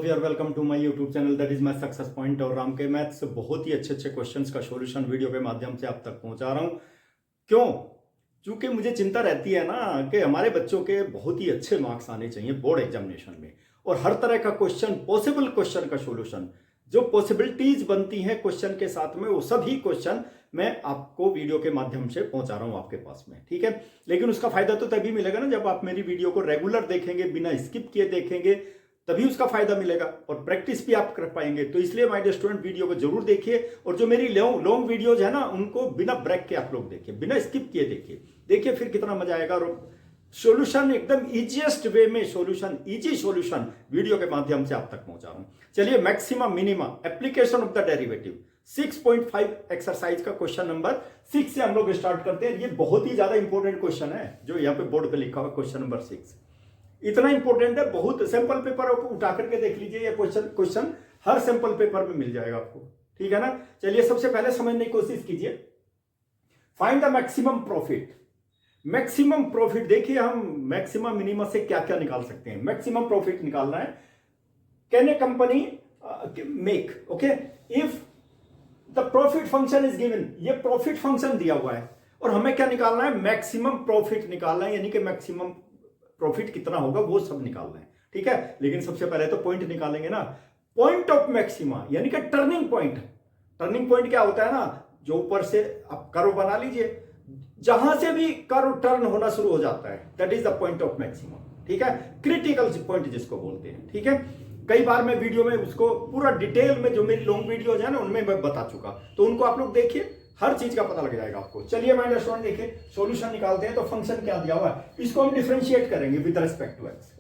Of you are welcome to my YouTube channel that is my success point. और राम के maths बहुत ही अच्छे अच्छे क्वेश्चंस का सॉल्यूशन वीडियो के माध्यम से आप तक पहुंचा रहा हूं। क्यों? क्योंकि मुझे चिंता रहती है ना कि हमारे बच्चों के बहुत ही अच्छे मार्क्स आने चाहिए बोर्ड एग्जामिनेशन में, और हर तरह का क्वेश्चन, पॉसिबल क्वेश्चन का सॉल्यूशन, जो पॉसिबिलिटीज बनती हैं क्वेश्चन के साथ में, वो सभी क्वेश्चन मैं आपको वीडियो के माध्यम से पहुंचा रहा हूं आपके पास में। ठीक है, लेकिन उसका फायदा तो तभी मिलेगा ना जब आप मेरी वीडियो को रेगुलर देखेंगे, बिना स्किप किए देखेंगे, तभी उसका फायदा मिलेगा और प्रैक्टिस भी आप कर पाएंगे। तो इसलिए माय डियर स्टूडेंट, वीडियो को जरूर देखिए, और जो मेरी लॉन्ग वीडियोज है ना, उनको बिना ब्रेक के आप लोग देखिए, बिना स्किप किए देखिए फिर कितना मजा आएगा। और सॉल्यूशन एकदम इजीएस्ट वे में, इजी सॉल्यूशन वीडियो के माध्यम से आप तक पहुंचा रहा हूं। चलिए, maxima minima application of the derivative 6.5 exercise का क्वेश्चन नंबर 6 से हम लोग स्टार्ट करते हैं। ये बहुत ही ज्यादा इंपॉर्टेंट क्वेश्चन है जो यहाँ पे बोर्ड पे लिखा हुआ क्वेश्चन नंबर 6। इतना इंपॉर्टेंट है, बहुत सैंपल पेपर उठा करके देख लीजिए, ये क्वेश्चन हर सैंपल पेपर में मिल जाएगा आपको। ठीक है ना? चलिए, सबसे पहले समझने की कोशिश कीजिए। Find the maximum profit. Maximum profit, देखिए हम मैक्सिमम मिनिमम से क्या क्या निकाल सकते हैं। मैक्सिमम प्रॉफिट निकालना है। Can a company make, okay, if the profit function is given, ये प्रॉफिट फंक्शन दिया हुआ है और हमें क्या निकालना है? मैक्सिमम प्रॉफिट निकालना है, यानी कि मैक्सिमम प्रॉफिट कितना होगा वो सब निकालना है। ठीक है, लेकिन सबसे पहले तो पॉइंट निकालेंगे ना। पॉइंट ऑफ मैक्सिमा यानी कि टर्निंग पॉइंट। टर्निंग पॉइंट क्या होता है ना, जो ऊपर से आप कर्व बना लीजिए, जहां से भी कर्व टर्न होना शुरू हो जाता है, that is the point of maxima. ठीक है, क्रिटिकल पॉइंट जिसको बोलते हैं। ठीक है, कई बार मैं वीडियो में उसको पूरा डिटेल में, जो मेरी लॉन्ग वीडियो है ना, उनमें मैं बता चुका, तो उनको आप लोग देखिए, हर चीज का पता लग जाएगा आपको। चलिए माय डियर स्टूडेंट, देखिए सॉल्यूशन निकालते हैं। तो फंक्शन क्या दिया हुआ है, इसको हम डिफरेंशिएट करेंगे with respect to x.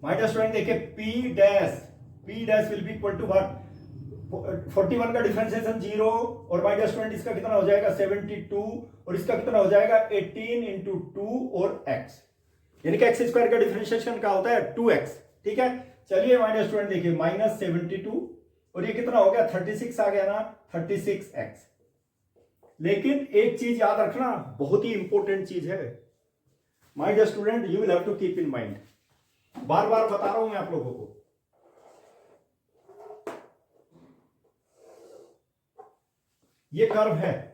My dear student, देखिए p dash will be equal to what? 41 का डिफरेंशिएशन 0, और माय डियर स्टूडेंट इसका कितना हो जाएगा? 72, और इसका कितना हो जाएगा? 18 इंटू 2 और x, यानी कि एक्स स्क्वायर का डिफरेंशिएशन क्या होता है? 2x। ठीक है, चलिए माय डियर स्टूडेंट देखिए, -72, और ये कितना हो गया? 36 आ गया ना, 36x। लेकिन एक चीज याद रखना, बहुत ही इंपॉर्टेंट चीज है my dear student, you will have to keep in mind. बार बार बता रहा हूं मैं आप लोगों को, ये कर्व है,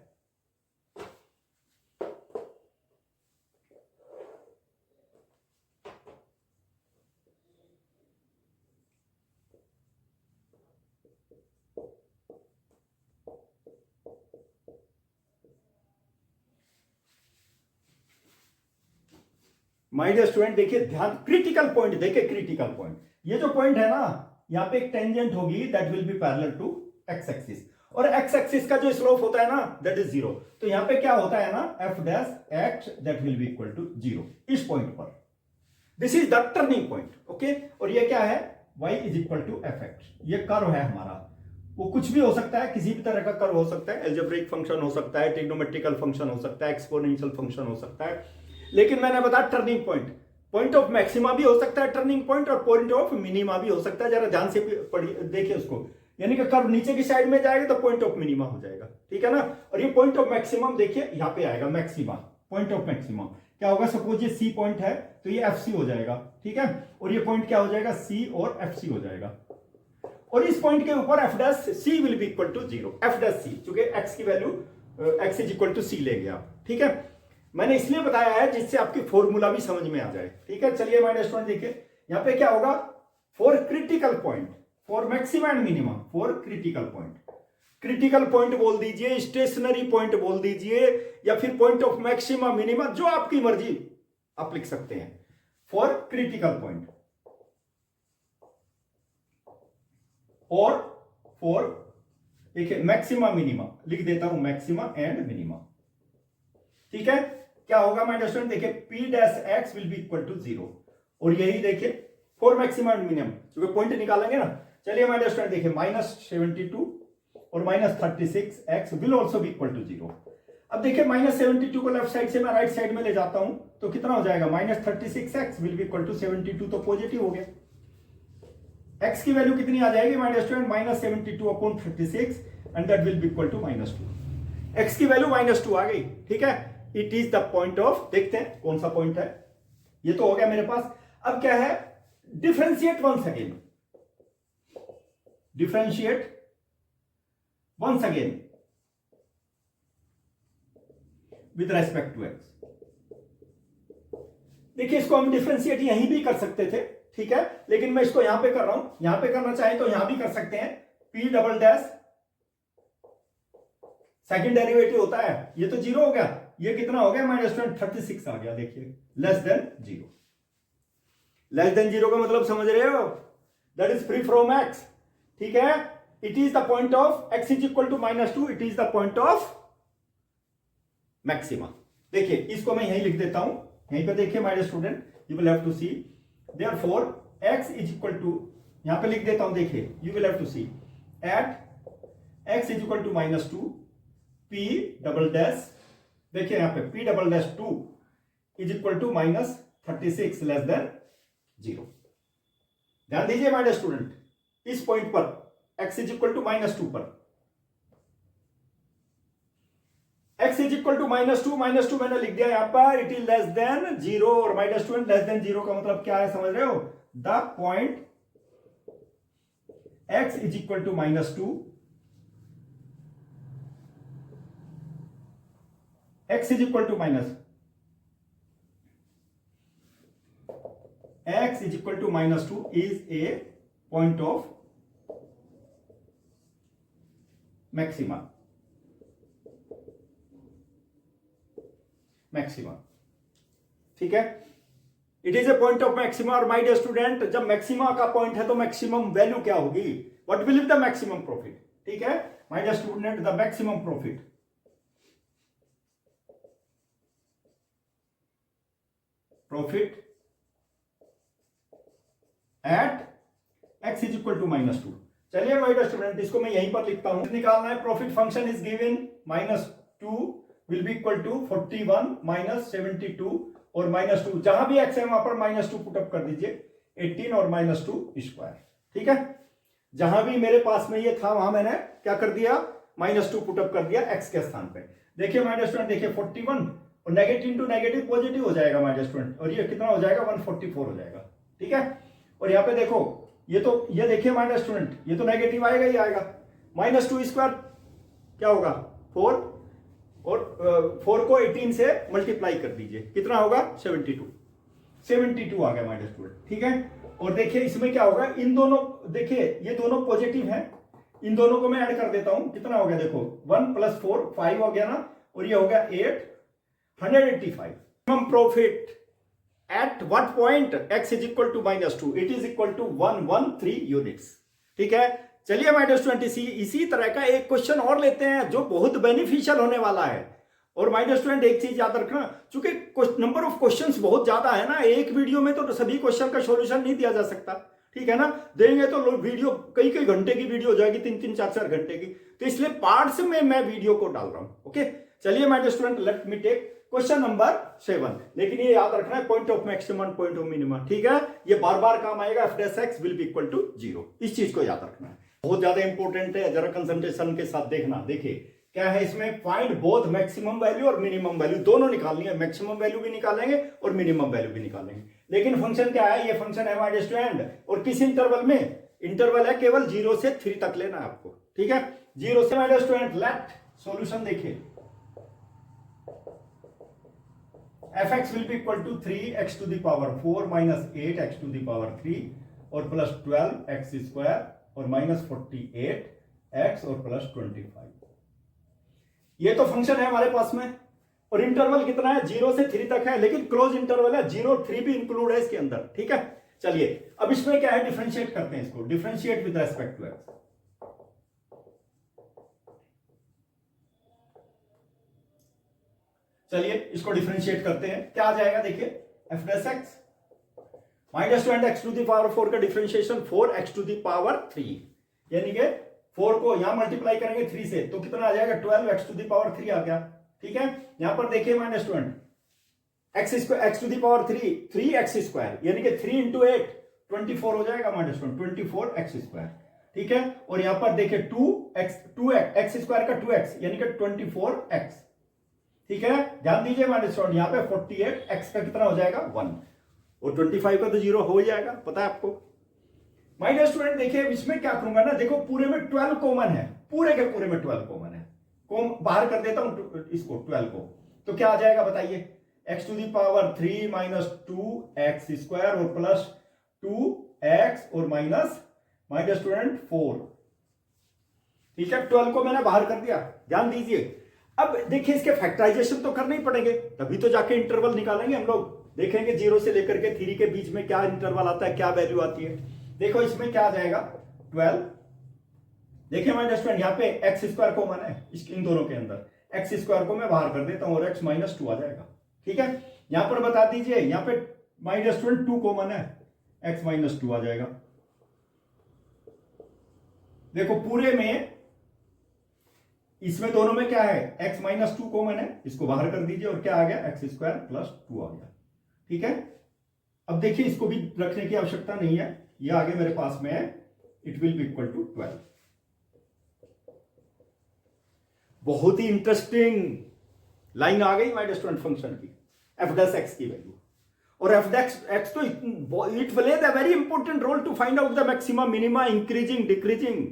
माय डियर स्टूडेंट देखिए ध्यान, क्रिटिकल पॉइंट देखिए, क्रिटिकल पॉइंट, ये जो पॉइंट है ना, यहां पे एक टेंजेंट होगी that will be parallel to x axis, और एक्स एक्सिस का जो स्लोप होता है ना, दैट इज 0। तो यहां पे क्या होता है ना, f dash x that will be equal to 0 इस पॉइंट पर। This is the turning point, okay. और ये क्या है? y is equal to f x. ये कर्व है हमारा, वो कुछ भी हो सकता है, किसी भी तरह का कर्व हो सकता है, अलजेब्रिक फंक्शन हो सकता है, ट्रिग्नोमेट्रिकल फंक्शन हो सकता है, एक्सपोनेंशियल फंक्शन हो सकता है, लेकिन मैंने बताया turning point, point of maxima भी हो सकता है टर्निंग पॉइंट, और पॉइंट ऑफ मिनिमा भी हो सकता है। जरा ध्यान से पढ़िए, देखिए उसको, यानी कि कर्व नीचे की साइड में जाएगा तो पॉइंट ऑफ मिनिमा हो जाएगा। ठीक है ना? और ये पॉइंट ऑफ मैक्सिमम देखिए यहां पे आएगा, मैक्सिमा, पॉइंट ऑफ मैक्सिमम क्या होगा? सपोज ये सी पॉइंट है तो ये एफ सी हो जाएगा। ठीक है, और ये पॉइंट क्या हो जाएगा? सी और एफ सी हो जाएगा, और इस पॉइंट के ऊपर f dash c will be equal to 0, f dash c, क्योंकि एक्स की value x is equal to c लेंगे आप। ठीक है, मैंने इसलिए बताया है जिससे आपकी फॉर्मूला भी समझ में आ जाए। ठीक है, चलिए माय डियर स्टूडेंट देखिए, यहां पे क्या होगा? For critical point, for maxima and minima, for critical point, critical point बोल दीजिए, स्टेशनरी पॉइंट बोल दीजिए, या फिर पॉइंट ऑफ मैक्सिमा मिनिमा, जो आपकी मर्जी आप लिख सकते हैं। फॉर क्रिटिकल पॉइंट, और फॉर देखिए मैक्सिमा मिनिमा, लिख देता हूं मैक्सिमा एंड मिनिमा। ठीक है, क्या होगा माय डियर स्टूडेंट? देखिए p dash x will be equal to 0, और यही देखिए फॉर मैक्सिमम एंड मिनिमम, क्योंकि पॉइंट निकालेंगे ना। चलिए माय डियर स्टूडेंट देखिए, -72 और -36x will also be equal to 0। अब देखिए -72 को लेफ्ट साइड से मैं राइट साइड में ले जाता हूं तो कितना हो जाएगा? -36x will be equal to 72, तो पॉजिटिव हो गया। x की वैल्यू कितनी आ जाएगी my dear student? -72/36, and that will be equal to -2। x की वैल्यू -2 आ गई। ठीक है, it is the point of, देखते हैं कौन सा पॉइंट है, ये तो हो गया मेरे पास। अब क्या है, differentiate once again, differentiate once again with respect to x. देखिए इसको हम डिफरेंशिएट यहीं भी कर सकते थे, ठीक है, लेकिन मैं इसको यहां पे कर रहा हूं। यहां पे करना चाहे तो यहां भी कर सकते हैं। P double dash second derivative होता है, ये तो जीरो हो गया, ये कितना हो गया -36 आ गया। देखिए less than zero, less than zero का मतलब समझ रहे हो, that is free from x, ठीक है। It is the point of x is equal to -2, it is the point of maxima. देखिए इसको मैं यहीं लिख देता हूं, यहीं पे देखिए my student, you will have to see therefore x is equal to, यहां पे लिख देता हूं, देखिए you will have to see at x is equal to -2 p double dash, देखिए यहां पे p double dash 2 is equal to -36 less than 0। ध्यान दीजिए माय स्टूडेंट, इस पॉइंट पर x इज इक्वल टू -2 पर x इज इक्वल टू -2 मैंने लिख दिया यहां पर, इट इज लेस देन 0, और माय स्टूडेंट लेस देन 0 का मतलब क्या है समझ रहे हो, the point x is equal to -2, x is equal to -2 is a point of maxima, ठीक है। It is a point of maxima, और माय डियर स्टूडेंट जब मैक्सिमा का पॉइंट है तो मैक्सिमम वैल्यू क्या होगी, what will be the maximum profit, ठीक है my dear student, the maximum profit at x is equal to -2। चलिए माय डियर स्टूडेंट, इसको मैं यहीं पर लिखता हूं, निकालना है profit function is given -2 will be equal to 41 -72 और -2, जहां भी x है वहां पर -2 पुटअप कर दीजिए, 18 और -2 स्क्वायर, ठीक है। जहां भी मेरे पास में ये था वहां मैंने क्या कर दिया, -2 पुटअप कर दिया x के स्थान पे। देखिए माय डियर स्टूडेंट, देखिए 41 और नेगेटिव इंटू नेगेटिव पॉजिटिव हो जाएगा माय डियर स्टूडेंट, और ये कितना हो जाएगा 144 हो जाएगा, ठीक है। और यहां पे देखो ये देखिए माय डियर स्टूडेंट, ये तो नेगेटिव आएगा ही आएगा, -2 स्क्वायर क्या होगा 4, और 4 को 18 से मल्टीप्लाई कर दीजिए, कितना होगा 72 आ गया माय डियर स्टूडेंट, ठीक है। और देखिए इसमें क्या होगा, इन दोनों, देखिए ये दोनों पॉजिटिव हैं, इन दोनों को मैं ऐड कर देता हूं, कितना हो गया देखो 1 + 4 5 हो गया ना, और ये हो गया 8 185। Minimum profit at what point, x is equal to -2, it is equal to 113 units, ठीक है। चलिए माय डियर स्टूडेंट, इसी तरह का एक क्वेश्चन और लेते हैं जो बहुत बेनिफिशियल होने वाला है। और माय डियर स्टूडेंट एक चीज याद रखना, चूंकि नंबर ऑफ क्वेश्चंस बहुत ज्यादा है ना, एक वीडियो में तो सभी क्वेश्चन का सॉल्यूशन नहीं दिया जा सकता, ठीक है ना, देंगे तो वीडियो कई घंटे की वीडियो हो जाएगी, 3-3 4-4 घंटे की, तो इसलिए पार्ट्स में मैं वीडियो को डाल रहा हूं, ओके। चलिए my dear student, let me take question number 7, लेकिन ये याद रखना है point of maximum, point of minimum, ठीक है, ये बार बार काम आएगा, f' will be equal to 0, इस चीज को याद रखना है, बहुत ज्यादा इंपॉर्टेंट है, जरा कंसंट्रेशन के साथ देखना। देखिए क्या है इसमें, फाइंड बोथ मैक्सिमम वैल्यू और मिनिमम वैल्यू, दोनों निकालनी है, मैक्सिमम वैल्यू भी निकालेंगे और मिनिमम वैल्यू भी निकालेंगे। लेकिन फंक्शन क्या है, ये फंक्शन है माय स्टूडेंट, और किस इंटरवल में, इंटरवल है केवल 0 से 3 तक लेना है आपको, ठीक है, 0 से माय स्टूडेंट। लेट सॉल्यूशन देखिए, fx will be equal to 3x to the power 4 minus 8x to the power 3 और प्लस 12x स्क्वायर और -48x और प्लस 25। ये तो फंक्शन है हमारे पास में, और इंटरवल कितना है 0 से 3 तक है, लेकिन क्लोज इंटरवल है, 0 3 भी इंक्लूड है इसके अंदर, ठीक है। चलिए अब इसमें क्या है, डिफरेंशिएट करते हैं इसको, differentiate with respect to x. चलिए इसको डिफरेंशिएट करते हैं, क्या आ जाएगा देखिए, f' my dear student, x to the power 4 का differentiation 4x to the power 3, यानी कि 4 को यहां मल्टीप्लाई करेंगे 3 से तो कितना आ जाएगा 12x टू द पावर 3 आ गया, ठीक है। यहां पर देखिए my dear student, x to the power 3 3x square, यानी कि 3 × 8 24 हो जाएगा my dear student, 24x square, ठीक है। और यहां पर देखिए 2x स्क्वायर का 2x यानी कि 24x, ठीक है। ध्यान दीजिए माय स्टूडेंट, यहां पे 48x का कितना हो जाएगा 1, और 25 का तो 0 हो ही जाएगा, पता है आपको। माय डियर स्टूडेंट देखिए इसमें क्या करूंगा ना, देखो पूरे में 12 कॉमन है, पूरे के पूरे में 12 कॉमन है, बाहर कर देता हूं इसको 12 को, तो क्या आ जाएगा बताइए, x to the power 3 minus 2x square और प्लस 2x और माइनस माय डियर स्टूडेंट 4। ठीक है, 12 को मैंने बाहर कर दिया, ध्यान दीजिए। अब देखिए इसके फैक्टराइजेशन तो करने ही पड़ेंगे, तभी तो जाके इंटरवल निकालेंगे हम लोग, देखेंगे 0 से लेकर के 3 के बीच में क्या इंटरवल आता है, क्या वैल्यू आती है। देखो इसमें क्या आ जाएगा 12, देखिए माय डियर स्टूडेंट यहाँ पे एक्स स्क्वायर कॉमन है इन दोनों के अंदर, एक्स स्क्वायर को मैं बाहर कर देता हूं और x माइनस 2 आ जाएगा। ठीक है, यहां पर बता दीजिए, यहां पे माय डियर स्टूडेंट 2 कॉमन है, x माइनस 2 आ जाएगा। देखो पूरे में इसमें दोनों में क्या है, x माइनस 2 कॉमन है, इसको बाहर कर दीजिए और क्या आ गया, एक्स स्क्वायर प्लस 2 आ गया। ठीक है, अब देखिए इसको भी रखने की आवश्यकता नहीं है, ये आगे मेरे पास में है, it will be equal to 12। बहुत ही इंटरेस्टिंग लाइन आ गई माय डियर स्टूडेंट फंक्शन की, एफ डैश एक्स की वैल्यू, और एफ डैश एक्स तो it play the very important role to find out the maxima minima, increasing decreasing,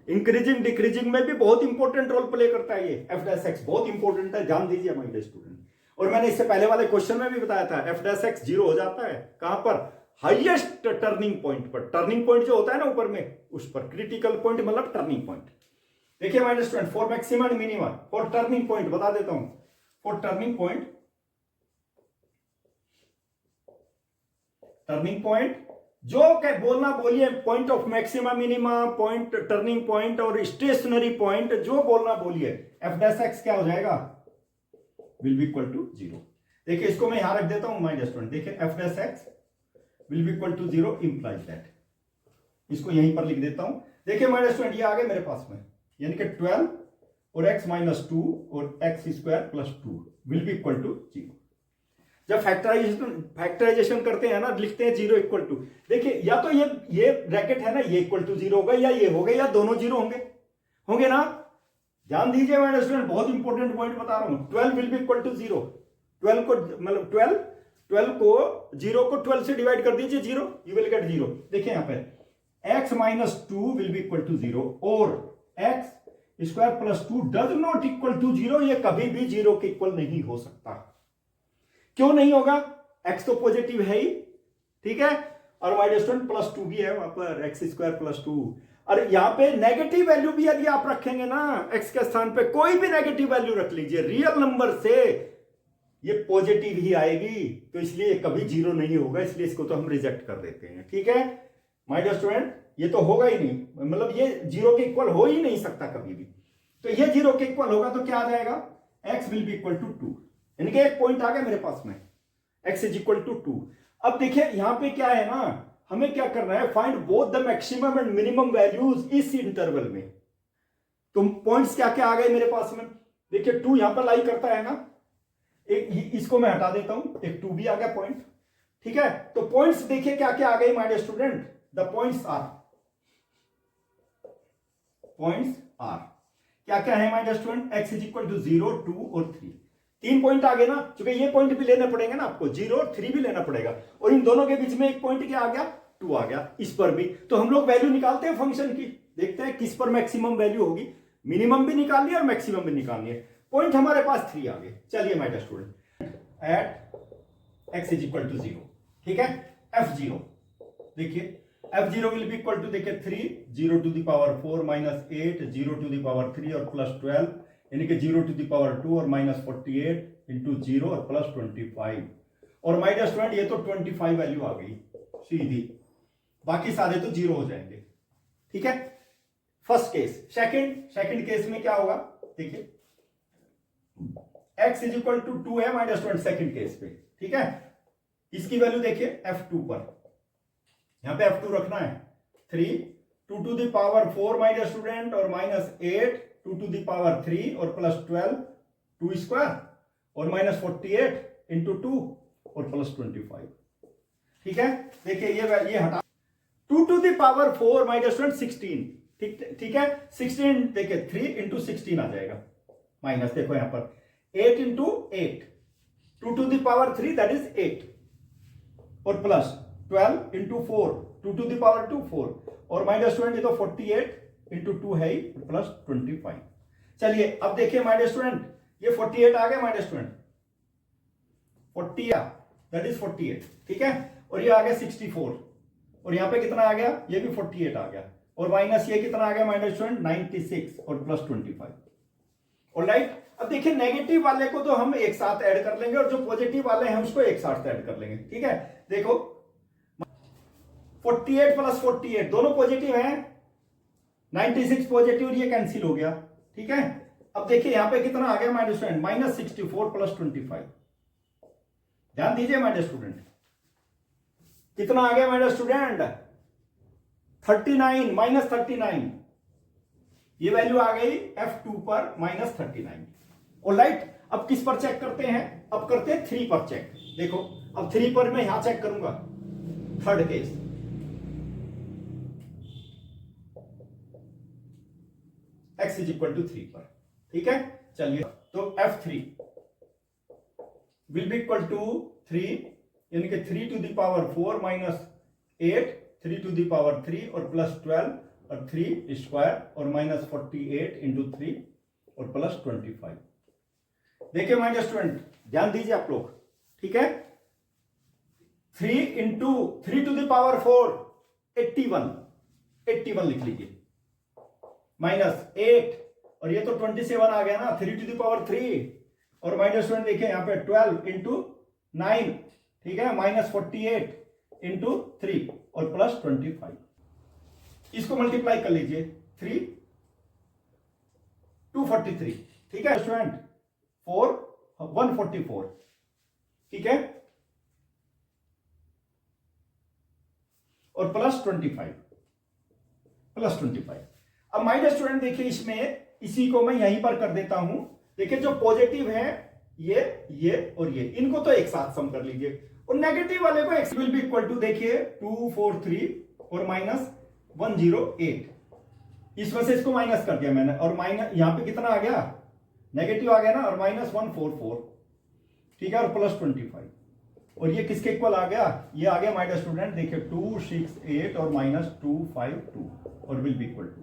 increasing decreasing में भी बहुत इंपॉर्टेंट रोल प्ले करता है ये एफ डैश एक्स, बहुत इंपॉर्टेंट है, ध्यान दीजिए माय डियर स्टूडेंट। और मैंने इससे पहले वाले क्वेश्चन में भी बताया था, एफ डैश एक्स 0 हो जाता है कहां पर, हाईएस्ट टर्निंग पॉइंट पर, टर्निंग पॉइंट जो होता है ना ऊपर में उस पर, क्रिटिकल पॉइंट मतलब टर्निंग पॉइंट। देखिए my dear student for maxima and minima, for turning point बता देता हूं, for turning point, turning point जो क्या बोलना बोलिए, point of maxima minima, point turning point और स्टेशनरी पॉइंट जो बोलना बोलिए, एफ डैश एक्स क्या हो जाएगा, विल बी इक्वल टू 0। देखिए इसको मैं यहां रख देता हूं माय डियर स्टूडेंट, देखिए F dash X will be equal to 0 implies that, इसको यहीं पर लिख देता हूं। देखिए माय डियर स्टूडेंट ये आ गए मेरे पास में, यानी कि 12 और x माइनस 2 और x square plus 2 will be equal to 0। जब फैक्टराइजेशन करते हैं ना, लिखते हैं 0 इक्वल टू, देखिए या तो ये ब्रैकेट है ना, ये इक्वल टू 0 होगा, या ये होगा, या दोनों 0 होंगे ना, ध्यान दीजिए माय स्टूडेंट, बहुत इंपॉर्टेंट पॉइंट बता रहा हूं। 12 विल बी इक्वल टू 0, 12 को मतलब 12 को 0 को 12 से डिवाइड कर दीजिए, 0 यू विल गेट 0। देखिए यहां पे x minus 2 will be equal to 0 और x square plus 2 does not equal to 0, ये कभी भी 0 के इक्वल नहीं हो सकता। क्यों नहीं होगा, x तो पॉजिटिव है ही, ठीक है, और माय डियर स्टूडेंट प्लस 2 भी है वहां पर, x स्क्वायर प्लस 2, और यहां पे नेगेटिव वैल्यू भी यदि आप रखेंगे ना, x के स्थान पे कोई भी नेगेटिव वैल्यू रख लीजिए रियल नंबर से, ये पॉजिटिव ही आएगी, तो इसलिए कभी 0 नहीं होगा, इसलिए इसको तो हम रिजेक्ट कर देते हैं। ठीक है माय डियर स्टूडेंट, ये तो होगा ही नहीं, मतलब ये 0 के इक्वल हो ही नहीं सकता कभी भी, तो ये 0 के इक्वल होगा तो क्या आ जाएगा, x will be equal to 2, यानी कि एक पॉइंट आ गया मेरे पास में, x इज इक्वल टू 2। अब देखिए यहां पे क्या है ना, हमें क्या करना है, find both the maximum and minimum values इस इंटरवल में। तो पॉइंट्स क्या क्या आ गए मेरे पास में, देखिए 2 यहां पर लाई करता है ना, एक इसको मैं हटा देता हूं, एक 2 भी आ गया पॉइंट। ठीक है, तो पॉइंट्स देखिए क्या क्या आ गए my dear student, the points are क्या क्या है my dear student, x is equal to 0, 2 और 3, 3 पॉइंट आ गए ना, क्योंकि ये पॉइंट भी लेने पड़ेंगे ना आपको, 0 और 3 भी लेना पड़ेगा, और इन दोनों के बीच में एक पॉइंट क्या आ गया, 2 आ गया, इस पर भी। तो हम लोग वैल्यू निकालते हैं फंक्शन की, देखते हैं किस पर मैक्सिमम वैल्यू होगी, मिनिमम भी निकालनी है और मैक्सिमम भी निकालनी है। पॉइंट हमारे पास 3 आ गए, चलिए my dear student, at x is equal to 0, ठीक है, f0 देखिए, f0 will be equal to, देखिए 3, 0 to the power 4 minus 8, 0 to the power 3 और प्लस 12, यानी कि 0 टू द पावर 2 और माइनस 48 इंटू 0 और प्लस 25। और माय डियर स्टूडेंट ये तो 25 वैल्यू आ गई सीधी, बाकी सारे तो 0 हो जाएंगे। ठीक है, फर्स्ट केस। सेकंड केस में क्या होगा, देखिए x इज इक्वल टू 2 है my dear student second case पे, ठीक है, इसकी वैल्यू देखिए f2 पर, यहां पे f2 रखना है 3, 2 to the power 4 my dear student और माइनस 8, 2 टू द पावर 3 और प्लस 12, 2 स्क्वायर और माइनस 48 इंटू 2 और प्लस 25। ठीक है, देखिए ये हटा, 2 to the power 4 my dear student 16, ठीक है, 16 देखिए 3 इंटू 16 आ जाएगा, माइनस देखो यहां पर 8 into 8, 2 to the power 3 that is 8, और plus 12 into 4 2 to the power 2 4 और माय डियर स्टूडेंट ये तो 48 इंटू 2 है ही प्लस 25। चलिए अब देखिए माय डियर स्टूडेंट ये 48 आ गया my dear student 40 that is 48 ठीक है और ये आ गया 64 और यहां पे कितना आ गया ये भी 48 आ गया और माइनस ये कितना आ गया माय डियर स्टूडेंट 96 और प्लस 25। ऑलराइट अब देखिए नेगेटिव वाले को तो हम एक साथ ऐड कर लेंगे और जो पॉजिटिव वाले हैं उसको एक साथ ऐड कर लेंगे ठीक है। देखो 48 प्लस 48 दोनों पॉजिटिव हैं 96 पॉजिटिव और ये कैंसिल हो गया ठीक है। अब देखिए यहां पे कितना आ गया माय डियर स्टूडेंट -64 प्लस 25। ध्यान दीजिए माय डियर स्टूडेंट कितना आ गया माय डियर स्टूडेंट 39 -39 ये वैल्यू आ गई F2 पर -39। ऑलराइट अब किस पर चेक करते हैं अब करते हैं 3 पर चेक। देखो अब 3 पर मैं यहां चेक करूंगा third case x is equal to 3 पर ठीक है। चलिए तो F3 will be equal to 3 यानी कि 3 to the power 4 minus 8 3 to the power 3 और प्लस 12 और 3 स्क्वायर और माइनस 48 इंटू 3 और प्लस 25। देखिए माय डियर स्टूडेंट ध्यान दीजिए आप लोग ठीक है 3 इंटू 3 टू द पावर 4 81 लिख लीजिए माइनस 8 और ये तो 27 आ गया ना 3 टू द पावर 3 और माय डियर स्टूडेंट देखिए यहां पे 12 इंटू 9 ठीक है माइनस 48 इंटू 3 और प्लस 25। इसको मल्टीप्लाई कर लीजिए 3 243 ठीक है स्टूडेंट 4 144 ठीक है और प्लस 25। अब माय डियर स्टूडेंट देखिए इसमें इसी को मैं यहीं पर कर देता हूं। देखिए जो पॉजिटिव है ये और ये इनको तो एक साथ सम कर लीजिए और नेगेटिव वाले को x will be equal to देखिए 243 और माइनस 108 इसमें से इसको माइनस कर दिया मैंने और माइनस यहां पे कितना आ गया नेगेटिव आ गया ना और माइनस 144 ठीक है और प्लस 25 और ये किसके इक्वल आ गया ये आ गया माय डियर स्टूडेंट देखिए 268 और माइनस 252 और विल बी इक्वल टू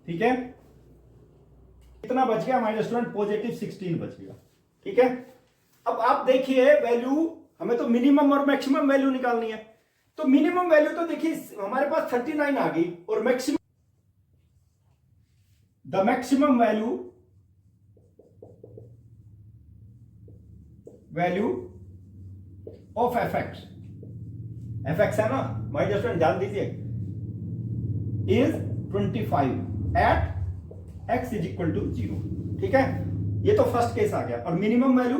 ठीक है। कितना बच गया माय डियर स्टूडेंट पॉजिटिव 16 बच गया ठीक है। अब आप देखिए वैल्यू हमें तो मिनिमम और मैक्सिमम वैल्यू निकालनी है तो मिनिमम वैल्यू तो देखिए हमारे पास 39 आ गई और maximum the maximum value of fx है ना माय डियर स्टूडेंट ध्यान दीजिए is 25 at x is equal to 0 ठीक है। ये तो फर्स्ट केस आ गया और minimum value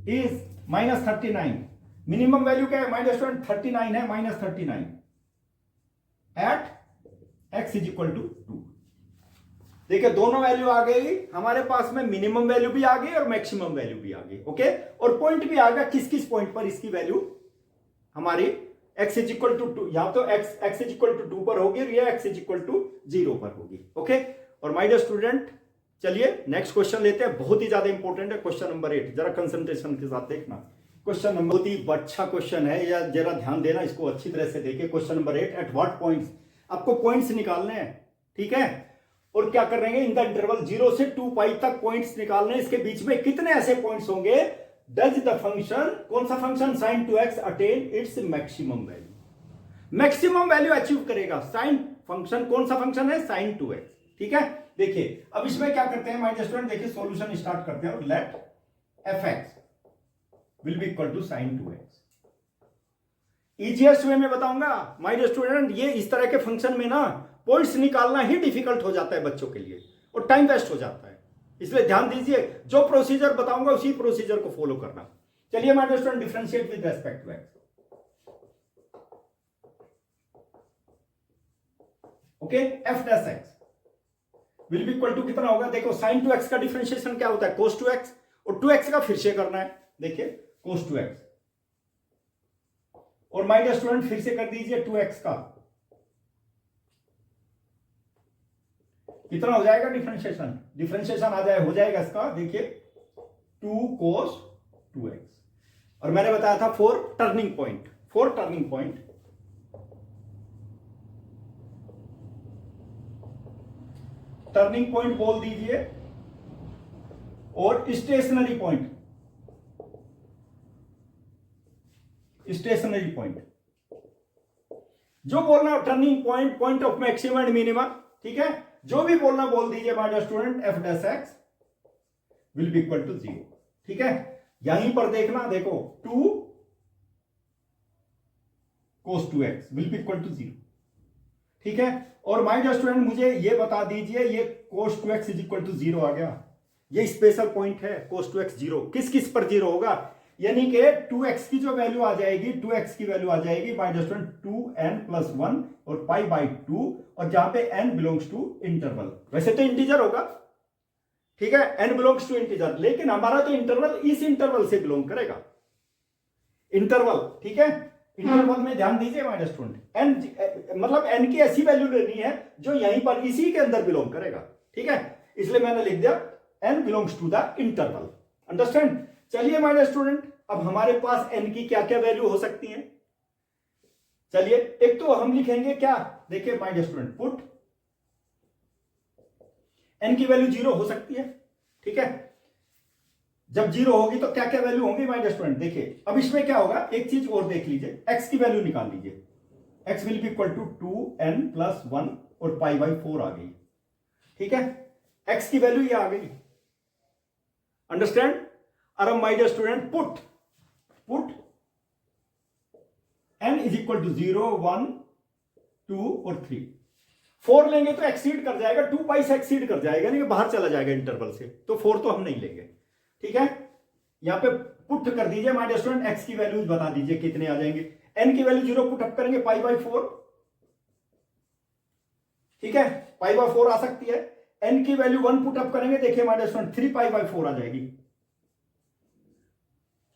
is -39 minimum value क्या है माय डियर स्टूडेंट 39 है -39 at x is equal to 2। देखिए दोनों वैल्यू आ गई हमारे पास में मिनिमम वैल्यू भी आ गई और मैक्सिमम वैल्यू भी आ गई ओके और पॉइंट भी आ गया किस किस पॉइंट पर इसकी वैल्यू हमारी x इज इक्वल टू 2 यहां तो x इज इक्वल टू 2 पर होगी और ये x इज इक्वल टू 0 पर होगी ओके। और माय डियर स्टूडेंट चलिए नेक्स्ट क्वेश्चन लेते हैं बहुत ही ज्यादा इंपॉर्टेंट है क्वेश्चन नंबर 8 जरा कंसंट्रेशन के साथ देखना क्वेश्चन नंबर बहुत ही अच्छा क्वेश्चन है या जरा ध्यान देना इसको अच्छी तरह से देखिए question number 8 eight what points आपको पॉइंट्स निकालने हैं ठीक है और क्या कर रहे हैं इन द इंटरवल 0 से 2 पाई तक पॉइंट्स निकालने इसके बीच में कितने ऐसे पॉइंट्स होंगे डज द फंक्शन कौन सा function sin 2x attain its maximum value achieve करेगा साइन फंक्शन कौन सा फंक्शन है sin 2x ठीक है। देखिए अब इसमें क्या करते हैं माय डियर स्टूडेंट देखिए सॉल्यूशन स्टार्ट करते हैं और let fx will be equal to sin 2x easiest way में बताऊंगा माय डियर स्टूडेंट ये इस तरह के फंक्शन में ना पॉइंट्स निकालना ही डिफिकल्ट हो जाता है बच्चों के लिए और टाइम वेस्ट हो जाता है इसलिए ध्यान दीजिए जो प्रोसीजर बताऊंगा उसी प्रोसीजर को फॉलो करना। चलिए my dear student differentiate with respect to x okay f dash x will be equal to कितना होगा देखो sin 2x का डिफरेंशिएशन क्या होता है cos 2x और 2x का फिर से करना है देखिए cos 2x और माय डियर स्टूडेंट फिर से कर दीजिए 2x का कितना हो जाएगा डिफरेंशिएशन, डिफरेंशिएशन आ जाए हो जाएगा इसका, देखिए 2 cos 2x। और मैंने बताया था for turning point, for turning point बोल दीजिए, और स्टेशनरी पॉइंट, स्टेशनरी पॉइंट जो बोलना turning point, point of maximum and minimum, ठीक है, जो भी बोलना बोल दीजिए my dear student, F dash X will be equal to 0, ठीक है। यहीं पर देखना, देखो 2 cos 2x will be equal to 0, ठीक है। और माय डियर स्टूडेंट मुझे ये बता दीजिए, ये cos 2x is equal to 0 आ गया, ये स्पेशल पॉइंट है, cos 2x 0, किस किस पर 0 होगा, यानी कि 2x की जो वैल्यू आ जाएगी, 2x की वैल्यू आ जाएगी माय डियर स्टूडेंट 2n+1 और π/2, और जहां पे n बिलोंग्स टू इंटरवल, वैसे तो इंटीजर होगा, ठीक है, n बिलोंग्स टू इंटीजर, लेकिन हमारा तो इंटरवल इस इंटरवल से बिलोंग करेगा, इंटरवल, ठीक है। इंटरवल में ध्यान दीजिए माय डियर स्टूडेंट, n मतलब n की ऐसी वैल्यू लेनी है जो यहीं पर इसी के अंदर बिलोंग करेगा, ठीक है, इसलिए मैंने लिख दिया n belongs to the interval, understand. चलिए माय डियर स्टूडेंट, अब हमारे पास n की क्या क्या वैल्यू हो सकती है, चलिए एक तो हम लिखेंगे क्या, देखिए my dear student, put n की वैल्यू 0 हो सकती है, ठीक है। जब 0 होगी तो क्या क्या वैल्यू होंगी माय डियर स्टूडेंट, देखिए अब इसमें क्या होगा, एक चीज और देख लीजिए, x की वैल्यू निकाल लीजिए, x will be equal to 2n+1 और π/4 आ गई, ठीक है, x की वैल्यू ये आ गई, अंडरस्टैंड। और my dear student put n is equal to 0, 1, 2 और 3, 4 लेंगे तो एक्सीड कर जाएगा, 2 पाई से एक्सीड कर जाएगा, नहीं बाहर चला जाएगा इंटरवल से, तो 4 तो हम नहीं लेंगे, ठीक है। यहां पे पुट कर दीजिए माय डियर स्टूडेंट, x की वैल्यूज बता दीजिए कितने आ जाएंगे, n की वैल्यू 0 पुट अप करेंगे π/4, ठीक है, π/4 आ सकती है, n की वैल्यू 1 पुट अप करेंगे, देखिए माय डियर स्टूडेंट 3 π/4 आ जाएगी,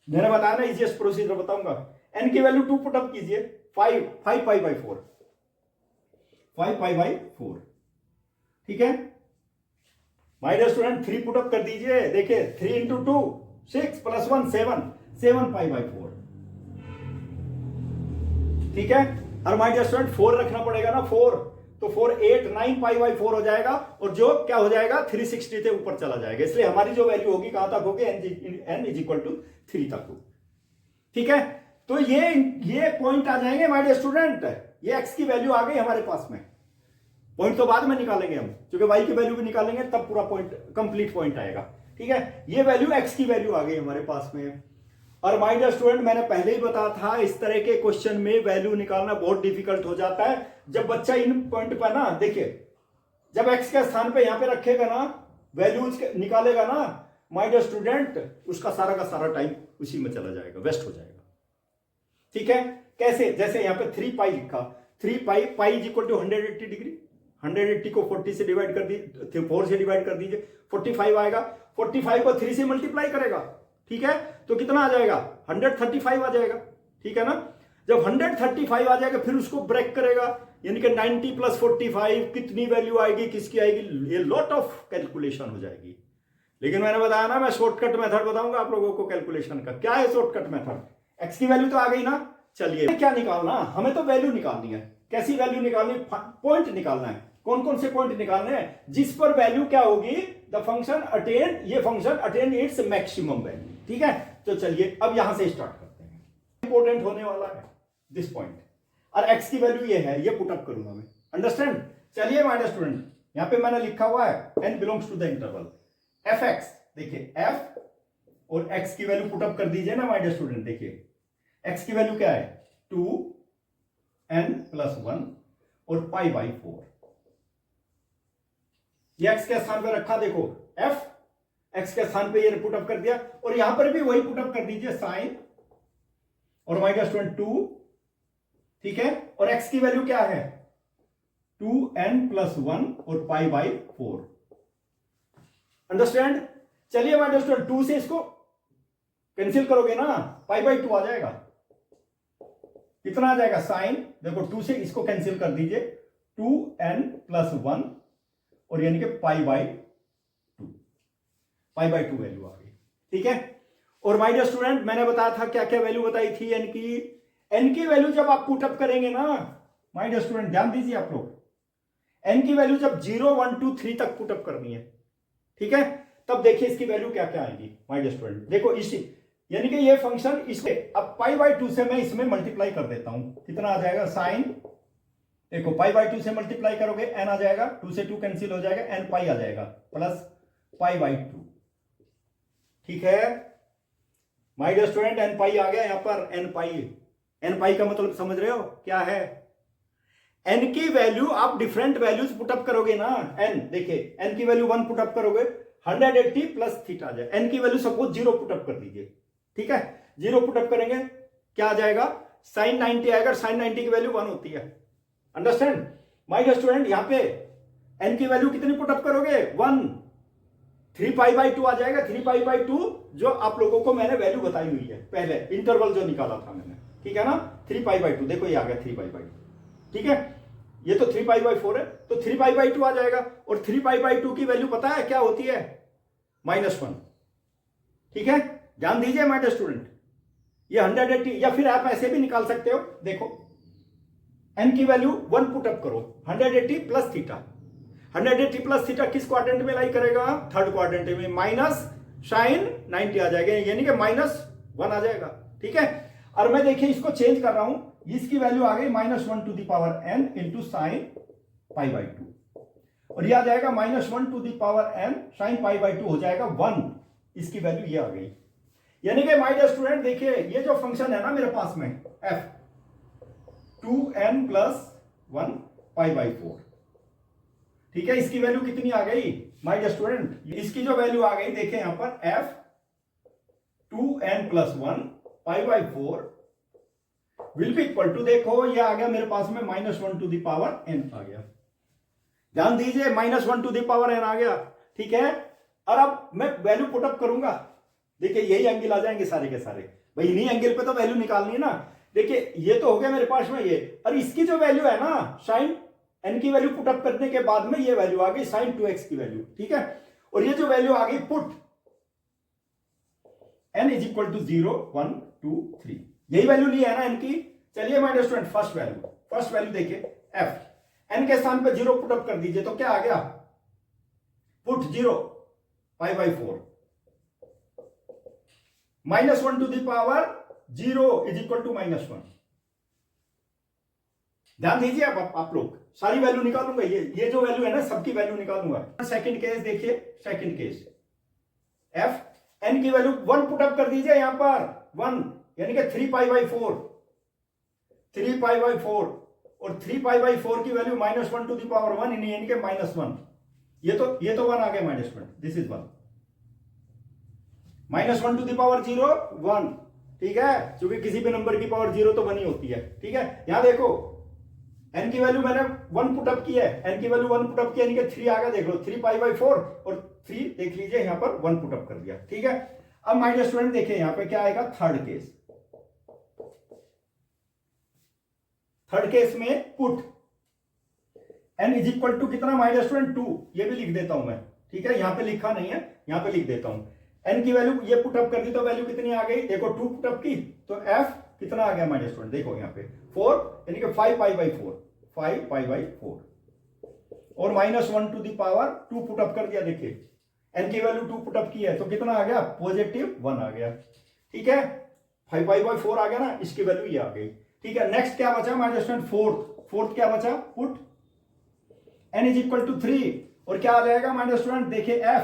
मैंने बताया ना इजीएस्ट प्रोसीजर बताऊंगा। n की वैल्यू 2 पुट अप कीजिए, 5 π/4, 5 π/4, ठीक है। My dear student 3 put up कर दीजिए, देखिए 3 × 2 6 + 1 7 π/4, ठीक है। और माय डियर स्टूडेंट 4 रखना पड़ेगा ना, 4 तो 4 8 9 π/4 हो जाएगा, और जो क्या हो जाएगा 360 से ऊपर चला जाएगा, इसलिए हमारी जो वैल्यू होगी कहां तक होगी, n इज इक्वल टू 3 तक होगी, ठीक है। तो ये पॉइंट आ जाएंगे माय डियर स्टूडेंट, ये x की वैल्यू आ गई हमारे पास में, पॉइंट तो बाद में निकालेंगे हम, क्योंकि y की वैल्यू भी निकालेंगे तब पूरा पॉइंट कंप्लीट पॉइंट आएगा, ठीक है। ये वैल्यू x की वैल्यू आ गई हमारे पास में। और माय डियर स्टूडेंट मैंने पहले ही बताया था, इस तरह के क्वेश्चन में वैल्यू निकालना बहुत डिफिकल्ट हो जाता है, जब बच्चा इन पॉइंट पर ना, देखिए जब x के स्थान पे यहां पे रखेगा ना, वैल्यूज निकालेगा ना माय डियर स्टूडेंट, उसका सारा का सारा टाइम उसी में चला जाएगा, वेस्ट हो जाएगा, ठीक है। कैसे, जैसे यहां पे 3 पाई लिखा, 3 pi is equal to 180 degree, 180 को 40 से डिवाइड कर दीजिए, 4 से डिवाइड कर दीजिए, 45 आएगा, 45 को 3 से मल्टीप्लाई करेगा, ठीक है, तो कितना आ जाएगा 135 आ जाएगा, ठीक है ना। जब 135 आ जाएगा फिर उसको ब्रेक करेगा, यानी कि 90 + 45 कितनी वैल्यू आएगी, किसकी आएगी, ये लॉट ऑफ कैलकुलेशन हो जाएगी। लेकिन मैंने बताया ना, मैं शॉर्टकट मेथड बताऊंगा आप लोगों को कैलकुलेशन का। क्या है शॉर्टकट मेथड, एक्स की वैल्यू तो आ गई ना, चलिए क्या निकालना, हमें तो वैल्यू निकालनी है, कैसी वैल्यू निकालनी, पॉइंट निकालना है। कौन कौन से पॉइंट निकालने हैं, जिस पर वैल्यू क्या होगी, द फंक्शन अटेन, ये function attain its maximum value, ठीक है। तो चलिए अब यहां से स्टार्ट करते हैं, इंपॉर्टेंट होने वाला है दिस पॉइंट, और x की वैल्यू ये है, ये पुट अप करूंगा मैं, अंडरस्टैंड। चलिए माय डियर स्टूडेंट, यहां पे मैंने लिखा हुआ है n belongs to the interval fx, देखिए f और x की वैल्यू पुट अप कर दीजिए ना माय डियर स्टूडेंट, देखिए x की वैल्यू क्या है 2n+1 और π/4, ये x के स्थान पर रखा, देखो f x के स्थान पे ये पुट अप कर दिया, और यहां पर भी वही पुट अप कर दीजिए साइन और माय डियर स्टूडेंट 2, ठीक है। और x की वैल्यू क्या है 2n+1 और π/4, अंडरस्टैंड। चलिए माय डियर स्टूडेंट 2 से इसको कैंसिल करोगे ना, π/2 आ जाएगा, कितना आ जाएगा साइन, देखो 2 से इसको कैंसिल कर दीजिए, 2n+1 और यानी कि पाई बाई टू वैल्यू आ गई। ठीक है, और माय डियर स्टूडेंट मैंने बताया था क्या क्या वैल्यू बताई थी एन की वैल्यू जब आप पुटअप करेंगे ना माय डियर स्टूडेंट, ध्यान दीजिए आप लोग, एन की वैल्यू जब 0 1 2 3 तक पुटअप करनी है, ठीक है, तब देखिए इसकी वैल्यू क्या क्या आएगी माय डियर स्टूडेंट। देखो इसी यानी कि ये फंक्शन इसके अब पाई/2 से मैं इसमें मल्टीप्लाई कर देता हूं, कितना आ जाएगा साइन, देखो पाई/2 से मल्टीप्लाई करोगे एन आ जाएगा, 2 से 2 कैंसिल हो जाएगा, एन पाई आ जाएगा प्लस पाई/2। ठीक है माय डियर स्टूडेंट, एन पाई आ गया यहां पर, एन पाई का मतलब समझ रहे हो क्या है? एन की वैल्यू आप डिफरेंट वैल्यूज पुटअप करोगे ना, एन देखिए एन की वैल्यू 1 पुटअप करोगे 180 प्लस थीटा आ जाए, एन की वैल्यू सपोज 0 पुटअप कर दीजिए, ठीक है, 0 पुटअप करेंगे क्या आ जाएगा साइन 90 आएगा, साइन 90 की वैल्यू 1 होती है, अंडरस्टैंड माय डियर स्टूडेंट। यहां पे एन की वैल्यू कितनी पुटअप करोगे 1, 3π/2 आ जाएगा, 3π/2 जो आप लोगों को मैंने वैल्यू बताई हुई है पहले, इंटरवल जो निकाला था मैंने, ठीक है ना, 3π/2 देखो ये आ गया 3π/2, ठीक है, ये तो 3π/4 है तो 3π/2 आ जाएगा, और 3π/2 की वैल्यू पता है क्या होती है -1, ठीक है, ध्यान दीजिए माय डियर स्टूडेंट, ये 180, या फिर आप ऐसे भी निकाल सकते हो, देखो एन की वैल्यू 1 पुटअप करो 180 प्लस थीटा, 180 प्लस थीटा किस क्वाड्रेंट में लाई करेगा, थर्ड क्वाड्रेंट में, माइनस साइन 90 आ जाएगा, यानी कि -1 आ जाएगा, ठीक है। और मैं देखिए इसको चेंज कर रहा हूं, इसकी वैल्यू आ गई -1 to the power n into sine पाई/2, और ये आ जाएगा -1 to the power n sine पाई/2 हो जाएगा 1, इसकी वैल्यू ये आ गई, यानी कि माय डियर स्टूडेंट देखिए ये जो फंक्शन है ना मेरे पास में f 2n प्लस 1 पाई/4, ठीक है, इसकी वैल्यू कितनी आ गई माय डियर स्टूडेंट, इसकी जो वैल्यू आ गई देखिए यहां पर f 2n प्लस 1 पाई/4 विल बी इक्वल टू, देखो ये आ गया मेरे पास में -1 टू द पावर n आ गया, ध्यान दीजिए -1 टू द पावर n आ गया, ठीक है। और अब मैं वैल्यू पुटअप करूंगा, देखिए यही एंगल आ जाएंगे सारे के सारे, भाई इन्हीं एंगल पे तो वैल्यू निकालनी है ना, देखिए ये तो हो गया मेरे पास में ये, और इसकी जो वैल्यू है ना साइन n की वैल्यू पुटअप करने के बाद में ये वैल्यू आ गई साइन 2x की वैल्यू, ठीक है, और ये जो वैल्यू आ गई put n is equal to 0 1 2 3, यही वैल्यू ली है ना n की। चलिए my dear student first value देखिए f, n के स्थान पे 0 पुटअप कर दीजिए तो क्या आ गया, पुट 0 पाई/4 -1 to the power 0 is equal to -1, ध्यान दीजिए आप लोग, सारी वैल्यू निकालूंगा, ये जो वैल्यू है ना सबकी वैल्यू निकालूंगा। सेकंड केस देखिए, सेकंड केस f n की वैल्यू 1 पुटअप कर दीजिए यहां पर 1, यानी कि 3π/4 और 3π/4 की वैल्यू -1 टू द पावर 1 यानी कि -1, ये तो 1 आ गया my dear student, this is 1, -1 to the power 0 1, ठीक है, क्योंकि किसी भी नंबर की पावर 0 तो 1 ही होती है, ठीक है। यहां देखो n की वैल्यू मैंने 1 पुटअप की है, n की वैल्यू 1 पुटअप की यानी कि 3 आ गया, देख लो 3π/4 और 3 देख लीजिए यहां पर 1 पुटअप कर दिया, ठीक है। अब माय डियर स्टूडेंट देखिए यहां पे क्या आएगा, थर्ड केस में put n is equal to कितना माय डियर स्टूडेंट 2, ये भी लिख देता हूं मैं, ठीक है, यहां पे लिखा नहीं है, यहां पे लिख देता हूं, n की वैल्यू ये पुटअप कर दी तो वैल्यू कितनी आ गई, देखो 2 पुटअप की तो f कितना आ गया माय डियर स्टूडेंट, देखो यहां पे 4 यानी कि 5π/4 और -1 टू द पावर 2 पुटअप कर दिया, देखिए n की वैल्यू 2 पुटअप की है तो कितना आ गया, +1 आ गया, ठीक है, 5π/4 आ गया ना, इसकी वैल्यू ये आ गई, ठीक है। नेक्स्ट क्या बचा माय डियर स्टूडेंट, फोर्थ क्या बचा, put n is equal to 3, और क्या आ जाएगा माय डियर स्टूडेंट, देखिए f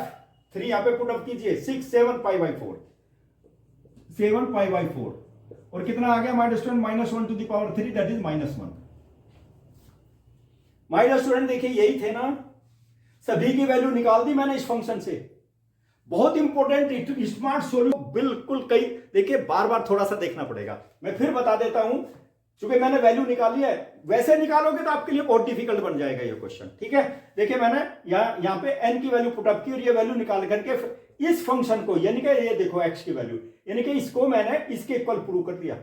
3 यहां पे पुटअप कीजिए 7π/4 और कितना आ गया my dear student, -1 to the power 3 that is -1। My dear student देखिए यही थे ना, सभी की वैल्यू निकाल दी मैंने इस फंक्शन से, बहुत इंपॉर्टेंट स्मार्ट सोल्यूशन, बिल्कुल कई, देखिए बार बार थोड़ा सा देखना पड़ेगा, मैं फिर बता देता हूं, क्योंकि मैंने वैल्यू निकाली है, वैसे निकालोगे तो आपके लिए बहुत डिफिकल्ट बन जाएगा ये क्वेश्चन, ठीक है। देखिए मैंने यहां पे n की वैल्यू पुटअप की और ये वैल्यू निकाल करके इस फंक्शन को, यानी कि ये देखो x की वैल्यू, यानी कि इसको मैंने इसके इक्वल प्रूव कर दिया,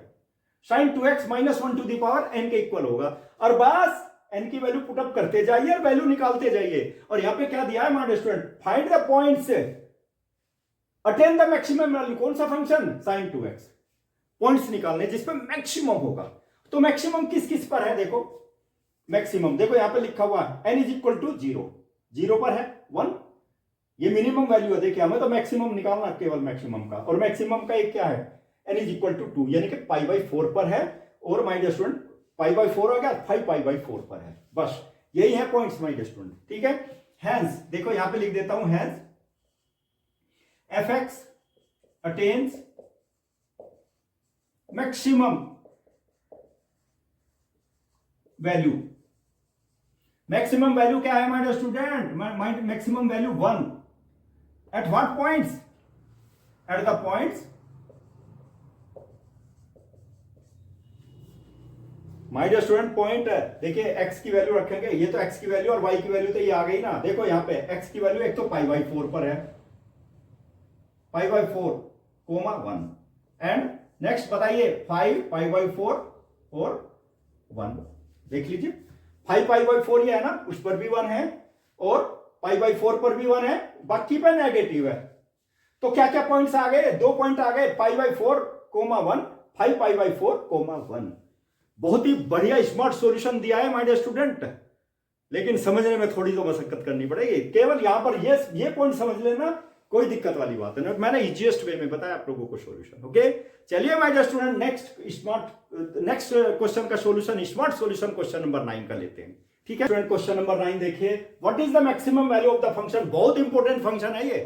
sin 2x -1 to the power n के इक्वल होगा, और बस एन की वैल्यू पुटअप करते जाइए और वैल्यू निकालते जाइए। और यहां पे क्या दिया है my student, find the points attain the maximum value, कौन सा फंक्शन, sin 2x, पॉइंट्स निकालने जिसपे मैक्सिमम होगा। तो मैक्सिमम किस किस पर है, देखो मैक्सिमम देखो यहां पे लिखा हुआ है n इज इक्वल टू 0, 0 पर है 1, ये मिनिमम वैल्यू है। देखिए हमें तो मैक्सिमम निकालना केवल मैक्सिमम का, और मैक्सिमम का एक क्या है, n इज इक्वल टू 2, यानी कि π/4 पर है। और माय डियर स्टूडेंट π/4 हो गया, 5 π/4 पर है। बस यही है पॉइंट्स माय डियर स्टूडेंट, ठीक है। हैंस देखो यहां पे लिख देता हूं, hence fx attains maximum value. Maximum value क्या है my dear student, maximum value 1 at what points, at the points my dear student, point है देखिए x की वैल्यू रखेंगे, ये तो x की वैल्यू और y की वैल्यू तो ये आ गई ना। देखो यहां पे x की वैल्यू एक तो π/4 पर है, π/4 कोमा 1, एंड नेक्स्ट बताइए 5 π/4 और 1, देख लीजिए 5 π/4 ये है ना, उस पर भी 1 है और π/4 पर भी 1 है, बाकी पर नेगेटिव है। तो क्या क्या पॉइंट्स आ गए, 2 पॉइंट आ गए, π/4 कोमा 1, 5 π/4 कोमा 1। बहुत ही बढ़िया स्मार्ट सॉल्यूशन दिया है माय डियर स्टूडेंट, लेकिन समझने में थोड़ी तो मशक्कत करनी पड़ेगी। केवल यहां पर ये पॉइंट समझ लेना, कोई दिक्कत वाली बात है, मैंने इजीएस्ट वे में बताया आप लोगों को सॉल्यूशन। ओके चलिए my dear student, next question का solution, smart solution question number 9 का लेते हैं, ठीक है स्टूडेंट। क्वेश्चन नंबर 9 देखिए, what is the maximum value of the function, बहुत इंपॉर्टेंट फंक्शन है ये,